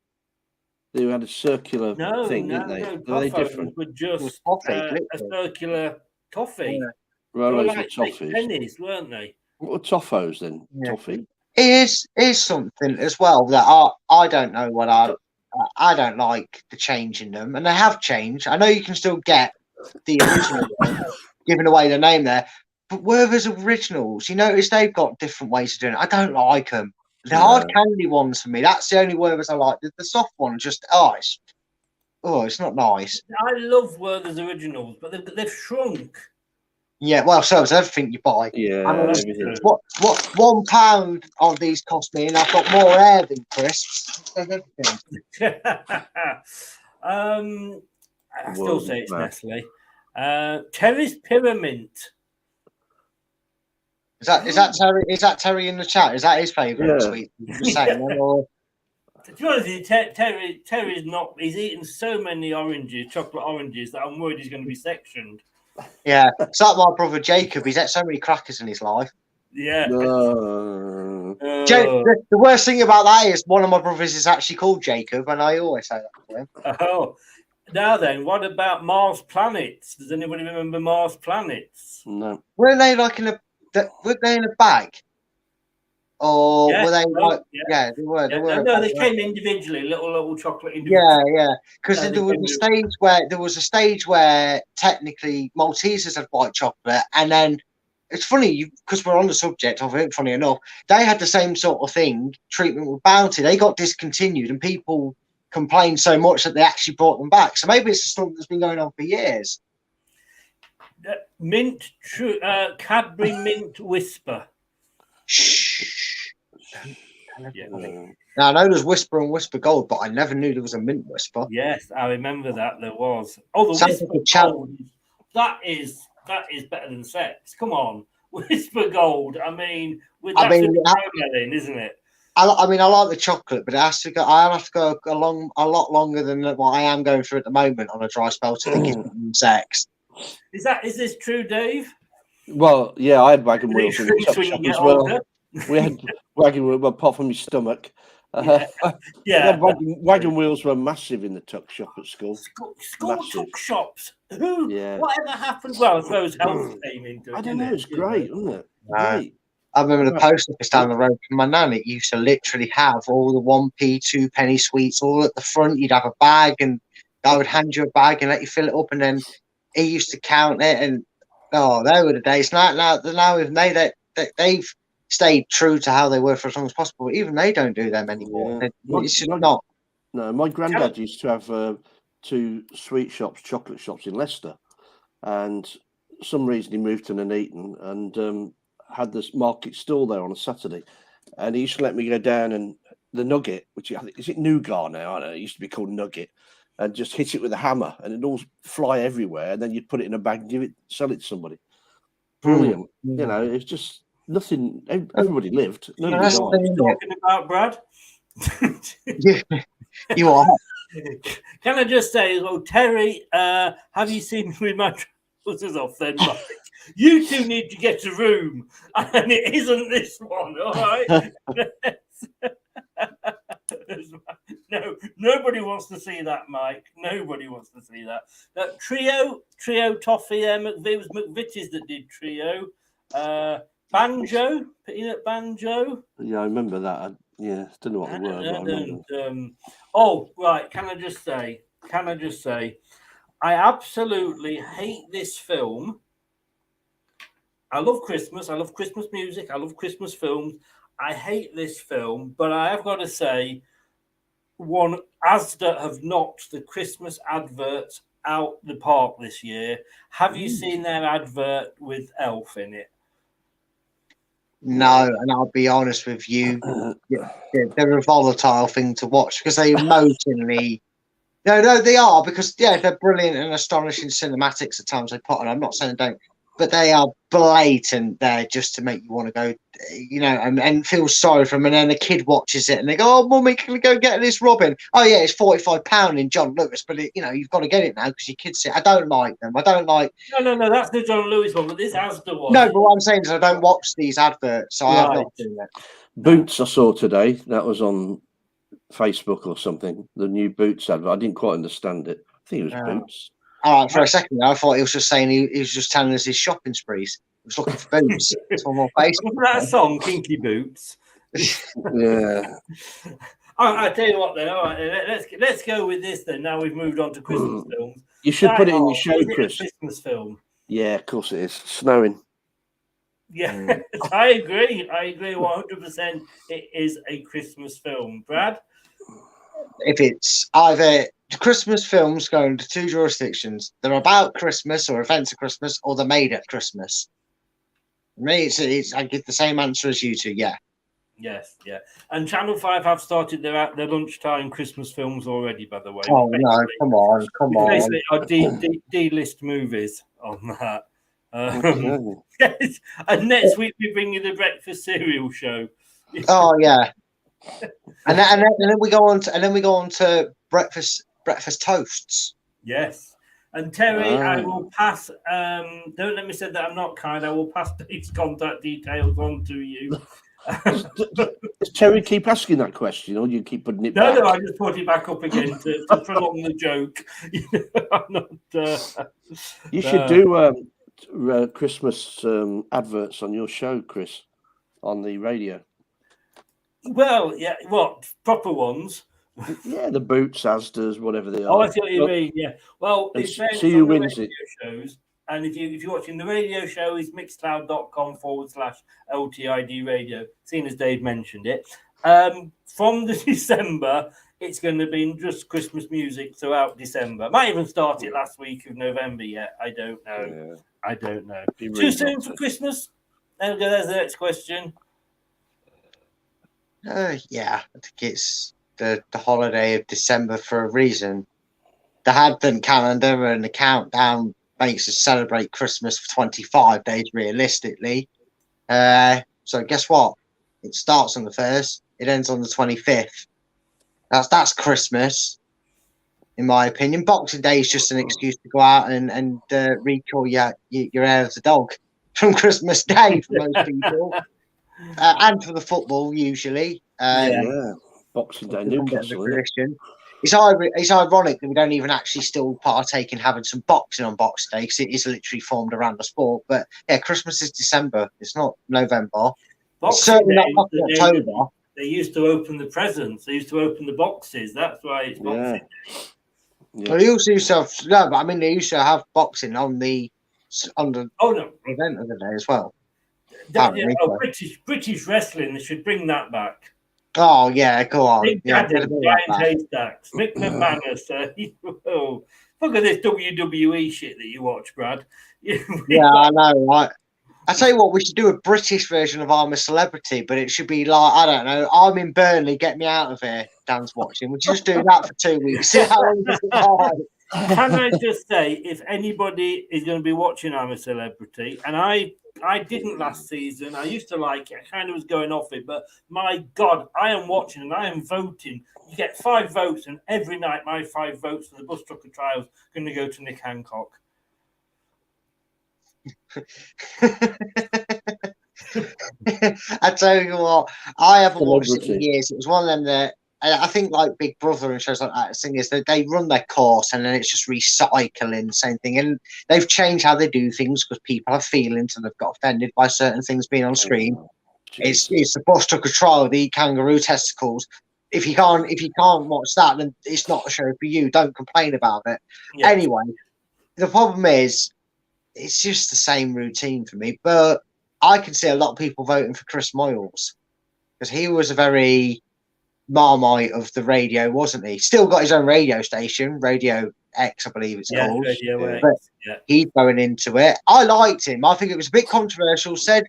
F: They had a circular thing, didn't they? Are they different?
A: Were just a circular toffee.
F: Yeah. Rolos were toffees.
A: Pennies, weren't they?
F: What were toffos then? Yeah. Toffee.
E: It is something as well that I don't know what I don't like the change in them, and they have changed. I know you can still get the original one, giving away the name there, but Werther's originals, you notice they've got different ways of doing it. I don't like them. The hard candy ones for me, that's the only Werther's I like. The soft ones, just it's not nice.
A: I love Werther's originals, but they've shrunk.
E: Yeah, well, so is everything you buy.
F: Yeah,
E: what £1 of these cost me, and I've got more air than crisps.
A: I still say it's Nestle. Terry's Pyramint.
E: Is that Terry? Is that Terry in the chat? Is that his favourite sweet? Just saying, or...
A: To be honest with you, Terry's not. He's eaten so many chocolate oranges, that I'm worried he's going to be sectioned.
E: Yeah, it's like my brother Jacob. He's had so many crackers in his life.
A: Yeah.
E: The worst thing about that is one of my brothers is actually called Jacob, and I always say that to him.
A: Oh, now then, what about Mars Planets? Does anybody remember Mars Planets?
F: No.
E: Were they like were they in a bag? or
A: Yeah,
E: were they
A: no,
E: like? Yeah, they were. They
A: Yeah,
E: were.
A: no, they came individually, little chocolate
E: Yeah,
A: individually.
E: yeah. Because
A: They
E: there was
A: came
E: a stage where technically Maltesers had white chocolate, and then it's funny because we're on the subject of it. Funny enough, they had the same sort of thing treatment with Bounty. They got discontinued, and people complained so much that they actually brought them back. So maybe it's something that's been going on for years.
A: Cadbury Mint Whisper.
E: Shh.
A: Yeah.
E: Now I know there's Whisper and Whisper Gold, but I never knew there was a Mint Whisper.
A: Yes, I remember that there was. Oh, the
E: Sounds
A: Whisper
E: like a
A: Gold. That is better than sex. Come on, Whisper Gold. I mean, that's melon, isn't it?
E: I like the chocolate, but it has to go. I'll have to go a lot longer than what I am going through at the moment on a dry spell to think it's sex.
A: Is this true, Dave?
F: Well, yeah, I had wagon wheels in the tuck shop as well.
A: Older?
F: We had wagon wheels, apart from my stomach. Wagon wheels were massive in the tuck shop at school.
A: School tuck shops. Whatever happened? Well, I suppose health came into it.
F: I don't know. It's great, wasn't it?
E: Great. I remember the post office down the road from my nan. It used to literally have all the 1p, 2 penny sweets all at the front. You'd have a bag, and I would hand you a bag and let you fill it up, and then he used to count it. And they were the days. Now they've stayed true to how they were for as long as possible. But even they don't do them anymore.
F: Yeah.
E: It's just not.
F: No, my granddad used to have 2 chocolate shops in Leicester, and for some reason he moved to Nuneaton and had this market stall there on a Saturday, and he used to let me go down and the nugget, which I think is it nougat now? I don't know. It used to be called nugget, and just hit it with a hammer, and it'd all fly everywhere, and then you'd put it in a bag and sell it to somebody. Brilliant. You know, it's just nothing. Everybody lived. Nobody died.
A: Talking about Brad.
E: You are.
A: Can I just say, Terry, have you seen me with my trousers off then, Mike? You two need to get a room, and it isn't this one, all right? No, nobody wants to see that, Mike. Nobody wants to see that. That trio toffee. It was McVitie's that did trio. Banjo, peanut banjo.
F: Yeah, I remember that. Don't know what the word. I remember.
A: Right. Can I just say, I absolutely hate this film. I love Christmas. I love Christmas music. I love Christmas films. I hate this film, but I have got to say, Asda have knocked the Christmas adverts out the park this year. Have you seen their advert with Elf in it?
E: No, and I'll be honest with you, they're a volatile thing to watch because they emotionally. No, they are because they're brilliant and astonishing cinematics at times they put on. I'm not saying they don't, but they are blatant there just to make you want to go, and feel sorry for them. And then the kid watches it and they go, "Oh, mummy, can we go get this Robin?" "Oh yeah, it's £45 in John Lewis, but you've got to get it now because your kids say." I don't like them. I don't like.
A: No, that's the John Lewis one, but this Asda one.
E: No, but what I'm saying is I don't watch these adverts, so I have not seen it.
F: Boots I saw today. That was on Facebook or something. The new Boots advert. I didn't quite understand it. I think it was Boots.
E: All right, for a second, I thought he was just saying he was just telling us his shopping sprees. He was looking for boots. It's on my face.
A: Remember that song, Kinky Boots?
F: Yeah.
A: I tell you what, then. All right, let's go with this. Then now we've moved on to Christmas films.
F: You should put it in your show, Chris.
A: Christmas film.
F: Yeah, of course it is. Snowing.
A: Yeah, I agree 100%. It is a Christmas film. Brad?
E: If it's either Christmas films go into 2 jurisdictions, they're about Christmas or events of Christmas, or they're made at Christmas. For me, I give the same answer as you two. Yeah.
A: Yes, yeah. And Channel 5 have started their lunchtime Christmas films already, by the way.
E: Oh no! Come on!
A: Basically, our D-list movies on that. Yes. And next week we bring you the breakfast cereal show.
E: Oh yeah. and then we go on to breakfast toasts.
A: Yes. And Terry, I will pass. Don't let me say that I'm not kind. I will pass Dave's contact details on to you.
F: Does Terry keep asking that question, or do you keep putting it back?
A: No, I just put it back up again to prolong the joke. I'm not,
F: you should do Christmas adverts on your show, Chris, on the radio.
A: Well, yeah, what proper ones?
F: Yeah, the boots, Asdas, whatever they are.
A: Oh, I see what you mean. Yeah. Well,
F: And
A: it's fairness
F: see
A: on
F: who
A: the
F: wins
A: radio
F: it.
A: shows, and if you're watching the radio show, it's mixcloud.com/LTID radio. Seeing as Dave mentioned it, from the December, it's going to be just Christmas music throughout December. Might even start it last week of November yet. I don't know.
F: Yeah.
A: I don't know.
F: Be
A: Too
F: really
A: soon
F: not
A: for
F: to.
A: Christmas? There we go. There's the next question.
E: Yeah, I think it's the holiday of December for a reason. The Advent calendar and the countdown makes us celebrate Christmas for 25 days realistically. So guess what? It starts on the 1st, it ends on the 25th. That's Christmas, in my opinion. Boxing Day is just an excuse to go out and recall your hair as a dog from Christmas Day for most people. And for the football, usually.
F: Yeah. Boxing Day,
E: It's become a bit of a
F: Newcastle, isn't it?
E: tradition. It's ironic that we don't even actually still partake in having some boxing on Boxing Day because it is literally formed around the sport. But yeah, Christmas is December. It's not November. It's
A: Boxing
E: certainly
A: Day,
E: not fucking October.
A: they used to open the presents. They used to open the boxes. That's why it's Boxing
F: Yeah.
A: Day.
F: Yeah.
E: Well, they also used to have no, but I mean they used to have boxing on the
A: Oh no,
E: event of the day as well.
A: British wrestling. They should bring that back.
E: Oh yeah, go on.
A: Big
E: Yeah,
A: Daddy, Giant Haystacks, Mick McManus. Oh, look at this WWE shit that you watch, Brad.
E: Yeah, I know, right? I tell you what, we should do a British version of I'm a Celebrity, but it should be like, I don't know, I'm in Burnley, get me out of here, Dan's watching. We'll just do that for 2 weeks. See how long does it last?
A: Can I just say, if anybody is going to be watching I'm a Celebrity, and I didn't last season, I used to like it, I kind of was going off it, but my God, I am watching and I am voting. You get 5 votes, and every night my 5 votes for the bus trucker trials are going to go to Nick Hancock.
E: I tell you what, I haven't watched it in years. It was one of them that I think, like Big Brother and shows like that. The thing is that they run their course and then it's just recycling the same thing. And they've changed how they do things because people have feelings and they've got offended by certain things being on screen. It's the bus trucker trial, the kangaroo testicles. If you can't watch that, then it's not a show for you. Don't complain about it. Yeah. Anyway, the problem is it's just the same routine for me. But I can see a lot of people voting for Chris Moyles because he was a very Marmite of the radio, wasn't he? Still got his own radio station, Radio X, I believe it's called.
A: Radio X.
E: But he's going into it. I liked him. I think it was a bit controversial. Said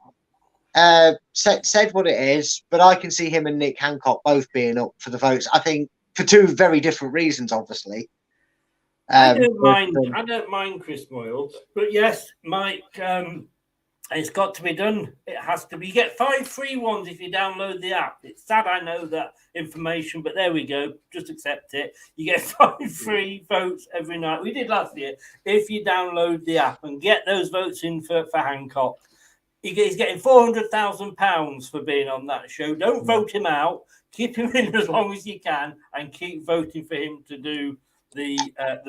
E: what it is, but I can see him and Nick Hancock both being up for the votes. I think for 2 very different reasons, obviously.
A: I don't mind Chris Moyles, but yes, Mike. It's got to be done. It has to be. You get 5 free ones if you download the app. It's sad, I know that information, but there we go. Just accept it. You get 5 free votes every night. We did last year. If you download the app and get those votes in for Hancock, he's getting £400,000 for being on that show. Don't vote him out. Keep him in as long as you can, and keep voting for him to do the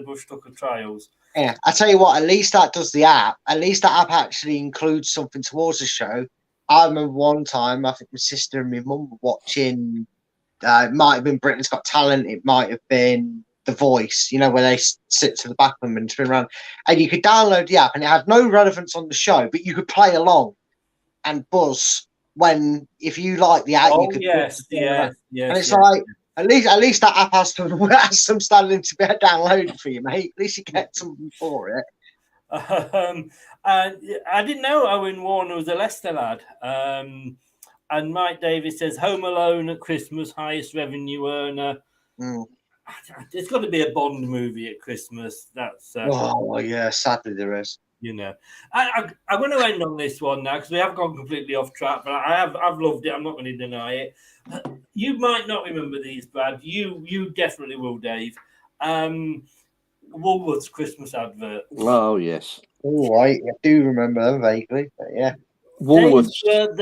A: Bush Tucker trials.
E: Yeah, I tell you what, at least that does the app. At least that app actually includes something towards the show. I remember one time, I think my sister and my mum were watching, it might have been Britain's Got Talent, it might have been The Voice, where they sit to the back of them and spin around. And you could download the app and it had no relevance on the show, but you could play along and buzz if you like the app, you could.
A: Yes.
E: And it's like, At least that app has some standing to be downloaded for you, mate. At least you get something for it.
A: I didn't know Owen Warner was a Leicester lad. And Mike Davis says Home Alone at Christmas, highest revenue earner. There's got to be a Bond movie at Christmas. That's
E: yeah, sadly there is.
A: I'm going to end on this one now because we have gone completely off track, but I've loved it. I'm not going to deny it. You might not remember these, Brad. You definitely will, Dave. Woolworths Christmas advert.
F: Oh yes.
E: Oh, I do remember them vaguely, but yeah.
A: Woolworths were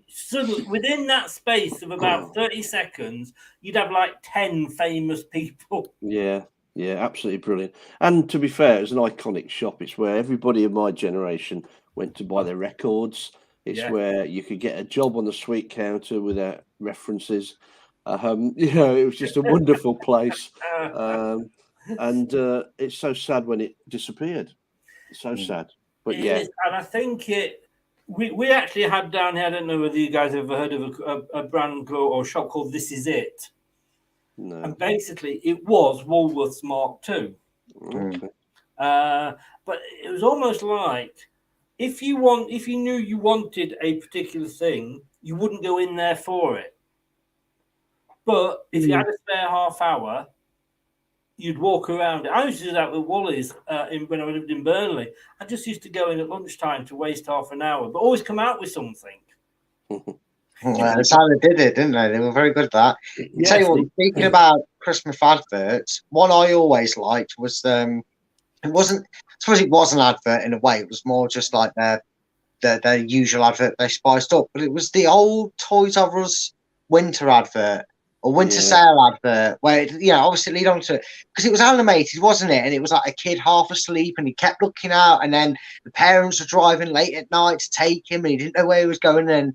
A: suddenly within that space of about 30 seconds, you'd have like 10 famous people.
F: Yeah, absolutely brilliant. And to be fair, it's an iconic shop. It's where everybody of my generation went to buy their records. It's where you could get a job on the sweet counter without references. It was just a wonderful place. And it's so sad when it disappeared. So sad. But
A: it is, and I think we actually had down here, I don't know whether you guys have ever heard of a brand or shop called This Is It.
F: No.
A: And basically it was Woolworths Mark II.
F: Okay.
A: But it was almost like if you knew you wanted a particular thing, you wouldn't go in there for it. But if you had a spare half hour, you'd walk around. I used to do that with Woolies when I lived in Burnley. I just used to go in at lunchtime to waste half an hour, but always come out with something.
E: That's how they did it, didn't they? They were very good at that.
A: Yes.
E: Tell you what, speaking about Christmas adverts, one I always liked was it wasn't. I suppose it was an advert in a way. It was more just like their usual advert they spiced up, but it was the old Toys R Us winter advert. Or winter sale advert, where obviously lead on to it because it was animated, wasn't it? And it was like a kid half asleep, and he kept looking out, and then the parents were driving late at night to take him, and he didn't know where he was going. And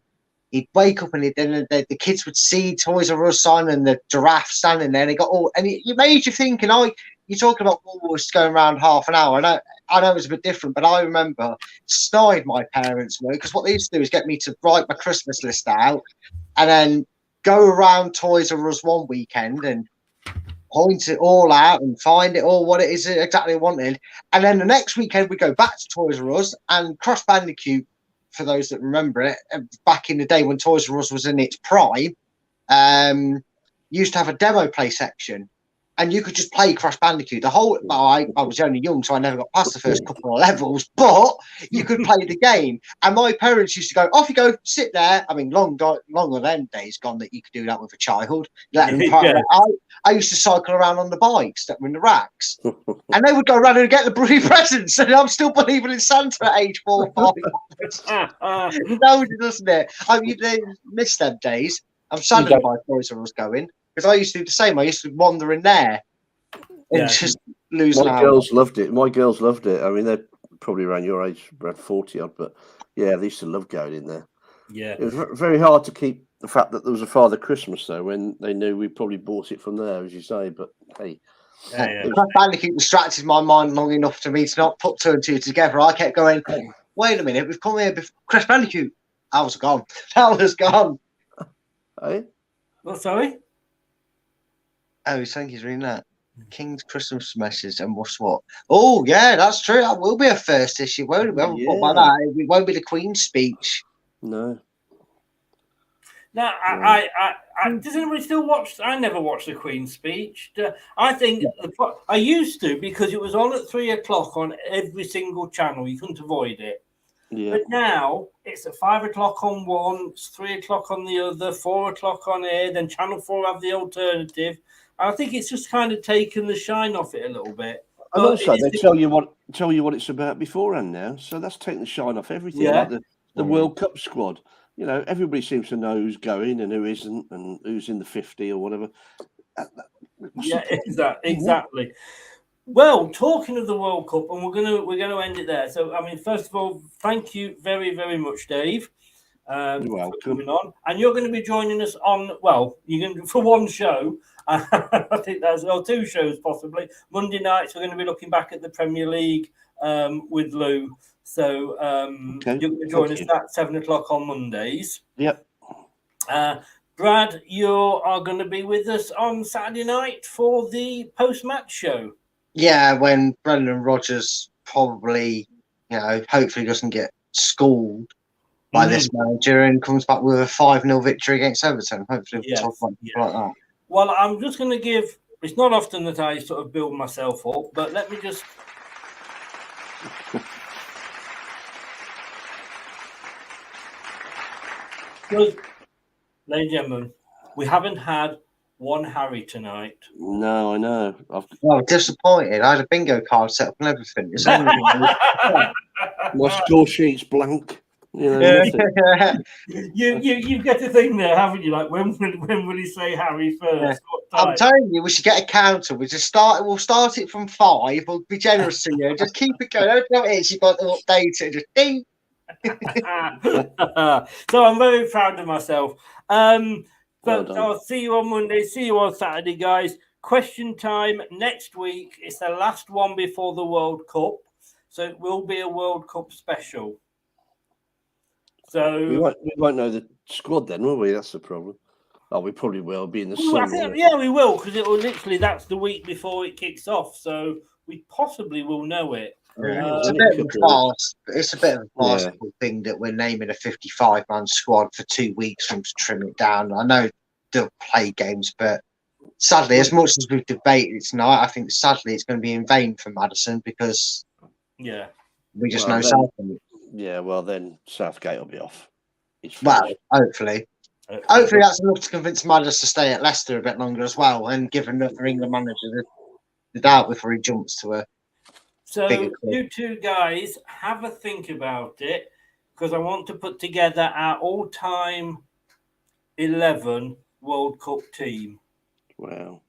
E: he'd wake up, and then the kids would see Toys R Us sign and the giraffe standing there, and it made you think. And you're talking about Woolworths going around half an hour, and I know it was a bit different, but I remember snide my parents were because what they used to do is get me to write my Christmas list out, and then go around Toys R Us one weekend and point it all out and find it all what it is exactly I wanted. And then the next weekend we go back to Toys R Us, and Crash Bandicoot, for those that remember it, back in the day when Toys R Us was in its prime, used to have a demo play section. And you could just play Crash Bandicoot. I was only young, so I never got past the first couple of levels, but you could play the game. And my parents used to go, off you go, sit there. I mean, longer than days gone that you could do that with a child. Let them I used to cycle around on the bikes that were in the racks. And they would go around and get the bloody presents. And I'm still believing in Santa at age 4 or 5. No, doesn't it? I mean, they miss them days. I'm saddened by Toys R Us going. Because I used to do the same. I used to wander in there and just lose out.
F: My girls loved it. I mean, they're probably around your age, around 40 odd, but yeah, they used to love going in there.
A: Yeah.
F: It was very hard to keep the fact that there was a Father Christmas, though, when they knew we probably bought it from there, as you say. But hey.
E: Crash Bandicoot distracted my mind long enough to me to not put two and two together. I kept going, wait a minute, we've come here before Crash Bandicoot. That was gone.
F: Hey?
A: What, sorry?
E: Oh, he's saying he's reading that. King's Christmas message and what's what? Oh, yeah, that's true. That will be a first issue, won't it? We haven't thought about that. It won't be the Queen's speech.
F: No.
A: Now, I does anybody still watch? I never watched the Queen's speech. I think I used to because it was on at 3 o'clock on every single channel. You couldn't avoid it.
F: Yeah.
A: But now it's at 5 o'clock on one, it's 3 o'clock on the other, 4 o'clock on here, then Channel 4 have the alternative. And I think it's just kind of taken the shine off it a little bit.
F: And also, they tell you what it's about beforehand now, so that's taking the shine off everything.
A: Yeah.
F: Like the World Cup squad. Everybody seems to know who's going and who isn't, and who's in the 50 or whatever.
A: Yeah, exactly. Well, talking of the World Cup, and we're gonna end it there. So, I mean, first of all, thank you very, very much, Dave.
F: You're welcome.
A: For coming on, and you're going to be joining us on. Well, you're going to for one show. I think or two shows possibly. Monday nights we're going to be looking back at the Premier League with Lou. So you're going to join us at 7 o'clock on Mondays.
F: Yep.
A: Brad, you are going to be with us on Saturday night for the post-match show.
E: Yeah, when Brendan Rodgers probably, hopefully doesn't get schooled by this manager and comes back with a 5-0 victory against Everton. Hopefully we'll talk about like that.
A: Well, I'm just going to give... It's not often that I sort of build myself up, but let me just... Because, ladies and gentlemen, we haven't had one Harry tonight.
F: No, I know.
E: Well, disappointed. I had a bingo card set up and everything. It's only
F: my score sheet's blank.
A: You get a thing there, haven't you? Like when will he say Harry first?
E: Yeah. I'm telling you, we should get a counter. We'll start it from 5. We'll be generous to you. Just keep it going. I don't know what it is. You've got to update it. Just ding.
A: So I'm very proud of myself. But
F: Well
A: I'll see you on Monday. See you on Saturday, guys. Question time next week. It's the last one before the World Cup. So it will be a World Cup special. So
F: we won't know the squad then, will we? That's the problem. Oh, we probably will be in the
A: I
F: sun.
A: think, yeah, we will, because it will literally, that's the week before it kicks off. So we possibly will know it.
E: It's a bit of a farce. It's a bit of a farcical thing that we're naming a 55-man squad for 2 weeks from to trim it down. I know they'll play games, but sadly, as much as we've debated tonight, I think sadly it's going to be in vain for Maddison because we just know Southgate.
F: Yeah, well then Southgate will be off.
E: Well, hopefully that's enough to convince Maddison to stay at Leicester a bit longer as well, and give another England manager the doubt before he jumps to a.
A: So you two guys have a think about it, because I want to put together our all-time 11 World Cup team.
F: Wow.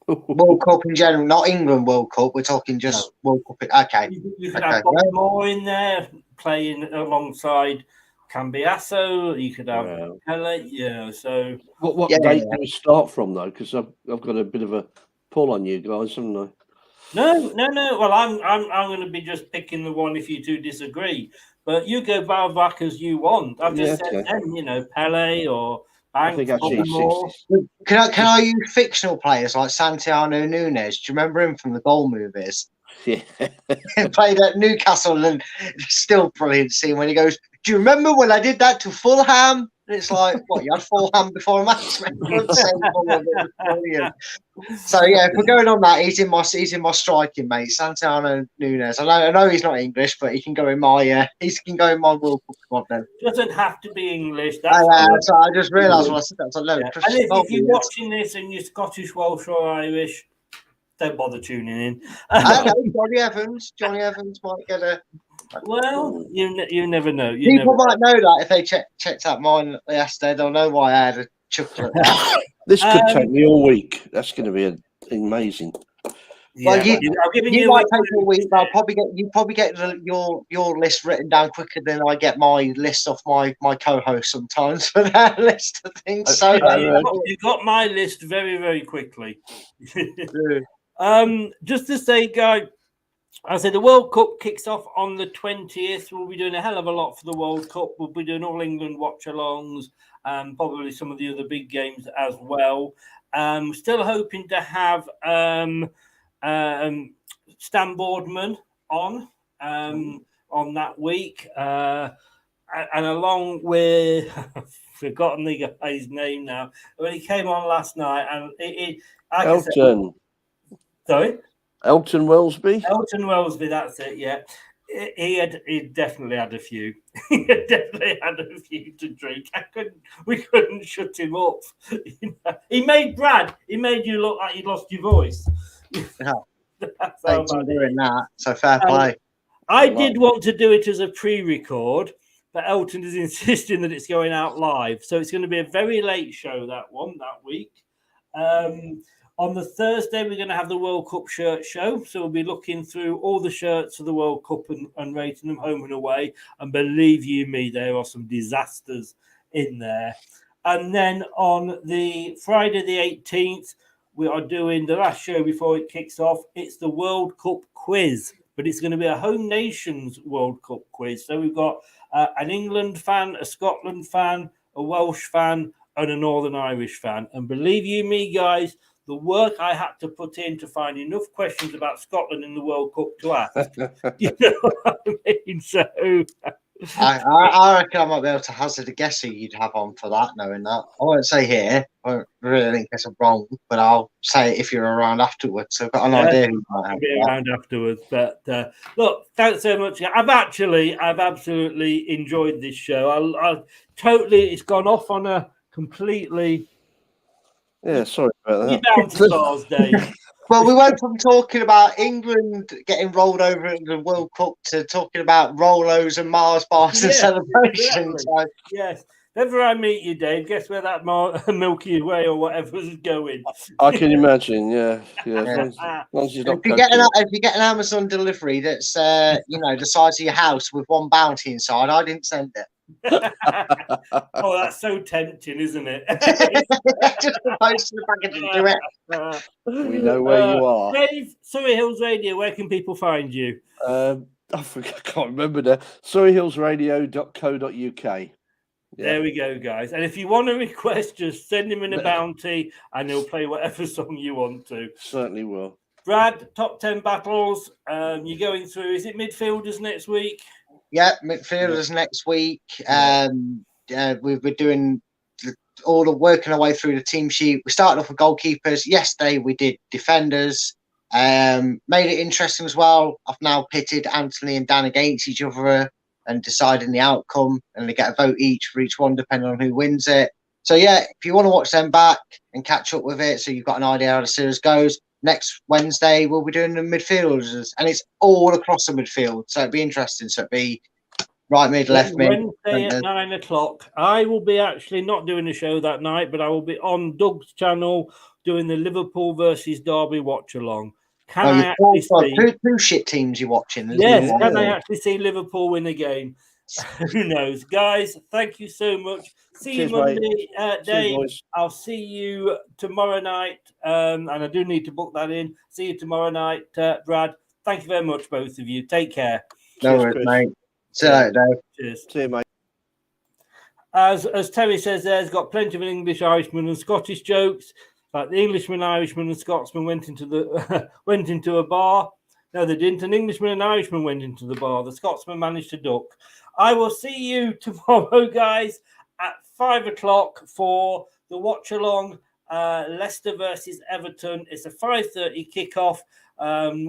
E: World Cup in general, not England World Cup. We're talking just World Cup. Okay.
A: You could have Bobby Moore in there playing alongside Cambiasso. You could have Pele. So
F: what date do we start from though? Because I've got a bit of a pull on you guys, haven't I?
A: No. Well, I'm going to be just picking the one if you two disagree. But you go back as you want. I've just said them, Pele or Banks.
F: I think actually
E: Can I use fictional players like Santiago Nunes? Do you remember him from the Goal movies?
F: Yeah.
E: He played at Newcastle, and it's still brilliant scene when he goes, "Do you remember when I did that to Fulham?" And it's like, what, you had Fulham before a match? So yeah, if we're going on that, he's in my striking, mate. Santiago Nunes. I know he's not English, but he can go in my World Cup squad then.
A: Doesn't have to be English.
E: So I just realised when I said that. I was like, no,
A: and if you're watching this and you're Scottish, Welsh, or Irish, don't bother tuning in.
E: I know Johnny Evans might get a.
A: Well, you never know.
E: People might know that if they checked out mine yesterday. They'll know why I had a chuckle at that.
F: This could take me all week. That's going to be amazing.
E: Well, you might take a week. But you probably get your list written down quicker than I get my list off my co-host sometimes for that list of things. So
A: you got my list very, very quickly. Just to say, guy. I said the World Cup kicks off on the 20th. We'll be doing a hell of a lot for the World Cup. We'll be doing all England watch-alongs and probably some of the other big games as well. Still hoping to have Stan Boardman on that week. And along with, I've forgotten the guy's name now, when he came on last night. And
F: Elton.
A: Sorry?
F: Elton Wellesby,
A: that's it. Yeah, he definitely had a few. He definitely had a few to drink. We couldn't shut him up. He made you look like you'd lost your voice. That's
E: how bad doing that. So fair play.
A: I did want to do it as a pre-record, but Elton is insisting that it's going out live. So it's going to be a very late show that week. On the Thursday, we're going to have the World Cup shirt show. So we'll be looking through all the shirts of the World Cup and rating them home and away. And believe you me, there are some disasters in there. And then on the Friday, the 18th, we are doing the last show before it kicks off. It's the World Cup quiz, but it's going to be a home nations World Cup quiz. So we've got an England fan, a Scotland fan, a Welsh fan, and a Northern Irish fan. And believe you me, guys, the work I had to put in to find enough questions about Scotland in the World Cup to ask. You know what I mean? So
E: I reckon I might be able to hazard a guess who you'd have on for that, knowing that. I won't say here. I won't really in case I'm wrong, but I'll say it if you're around afterwards. So I've got an idea who might have
A: be around afterwards. But look, thanks so much. I've absolutely enjoyed this show. I totally, it's gone off on a completely.
F: Yeah, sorry about that.
A: You're down to stars, Dave.
E: Well, we went from talking about England getting rolled over in the World Cup to talking about Rolos and Mars bars and celebrations.
A: Exactly. Yes. If ever I meet you, Dave, guess where that Milky Way or whatever is going?
F: I can imagine. Yeah. As long as he's not
E: if you get an Amazon delivery that's the size of your house with one bounty inside, I didn't send it.
A: Oh, that's so tempting, isn't it?
E: Just the post in the package and do it.
F: We know where you are.
A: Dave, Surrey Hills Radio, where can people find you?
F: I can't remember now. SurreyHillsRadio.co.uk.
A: There we go, guys. And if you want to request, just send him in a bounty and he'll play whatever song you want to.
F: Certainly will.
A: Brad, top 10 battles. You're going through, is it midfielders next week?
E: Yeah, midfielders next week. We're doing all the working our way through the team sheet. We started off with goalkeepers. Yesterday we did defenders. Made it interesting as well. I've now pitted Anthony and Dan against each other and deciding the outcome, and they get a vote each for each one depending on who wins it. So yeah, if you want to watch them back and catch up with it, so you've got an idea how the series goes, next Wednesday we'll be doing the midfielders, and it's all across the midfield, so it'd be interesting. So it'd be right mid, left mid.
A: Wednesday at 9 o'clock. I will be actually not doing a show that night, but I will be on Doug's channel doing the Liverpool versus Derby watch along. Can I actually see
E: two shit teams you're watching?
A: Yes, can I actually see Liverpool win a game? Who knows, guys? Thank you so much. Cheers, you Monday, Dave. Cheers, I'll see you tomorrow night, and I do need to book that in. See you tomorrow night, Brad. Thank you very much, both of you. Take care.
E: No worries, mate. See you later, Dave.
A: Cheers.
F: See you, mate.
A: As Terry says, there's got plenty of English, Irishman, and Scottish jokes. Like the Englishman, Irishman, and Scotsman went into a bar. No, they didn't. An Englishman and Irishman went into the bar. The Scotsman managed to duck. I will see you tomorrow, guys, at 5 o'clock for the watch along. Leicester versus Everton. It's a 5:30 kickoff.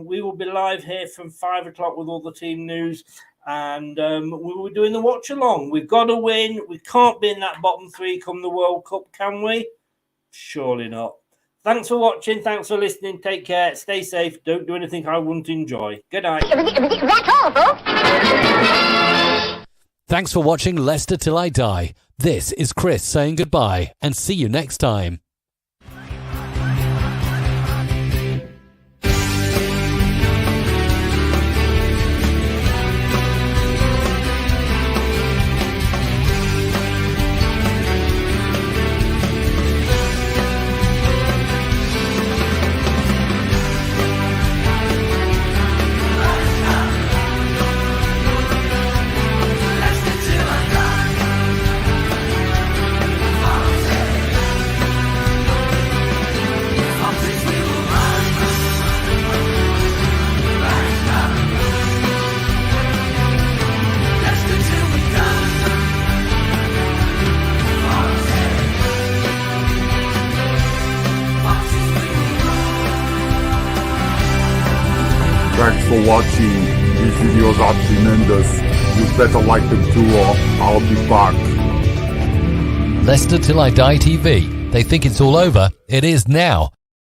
A: We will be live here from 5 o'clock with all the team news. And we were doing the watch along. We've got to win. We can't be in that bottom three come the World Cup, can we? Surely not. Thanks for watching. Thanks for listening. Take care. Stay safe. Don't do anything I wouldn't enjoy. Good night.
G: That's all, folks. Thanks for watching Leicester Till I Die. This is Chris saying goodbye and see you next time.
H: Thanks for watching. These videos are tremendous. You better like them too, or I'll be back.
G: Leicester Till I Die TV. They think it's all over. It is now.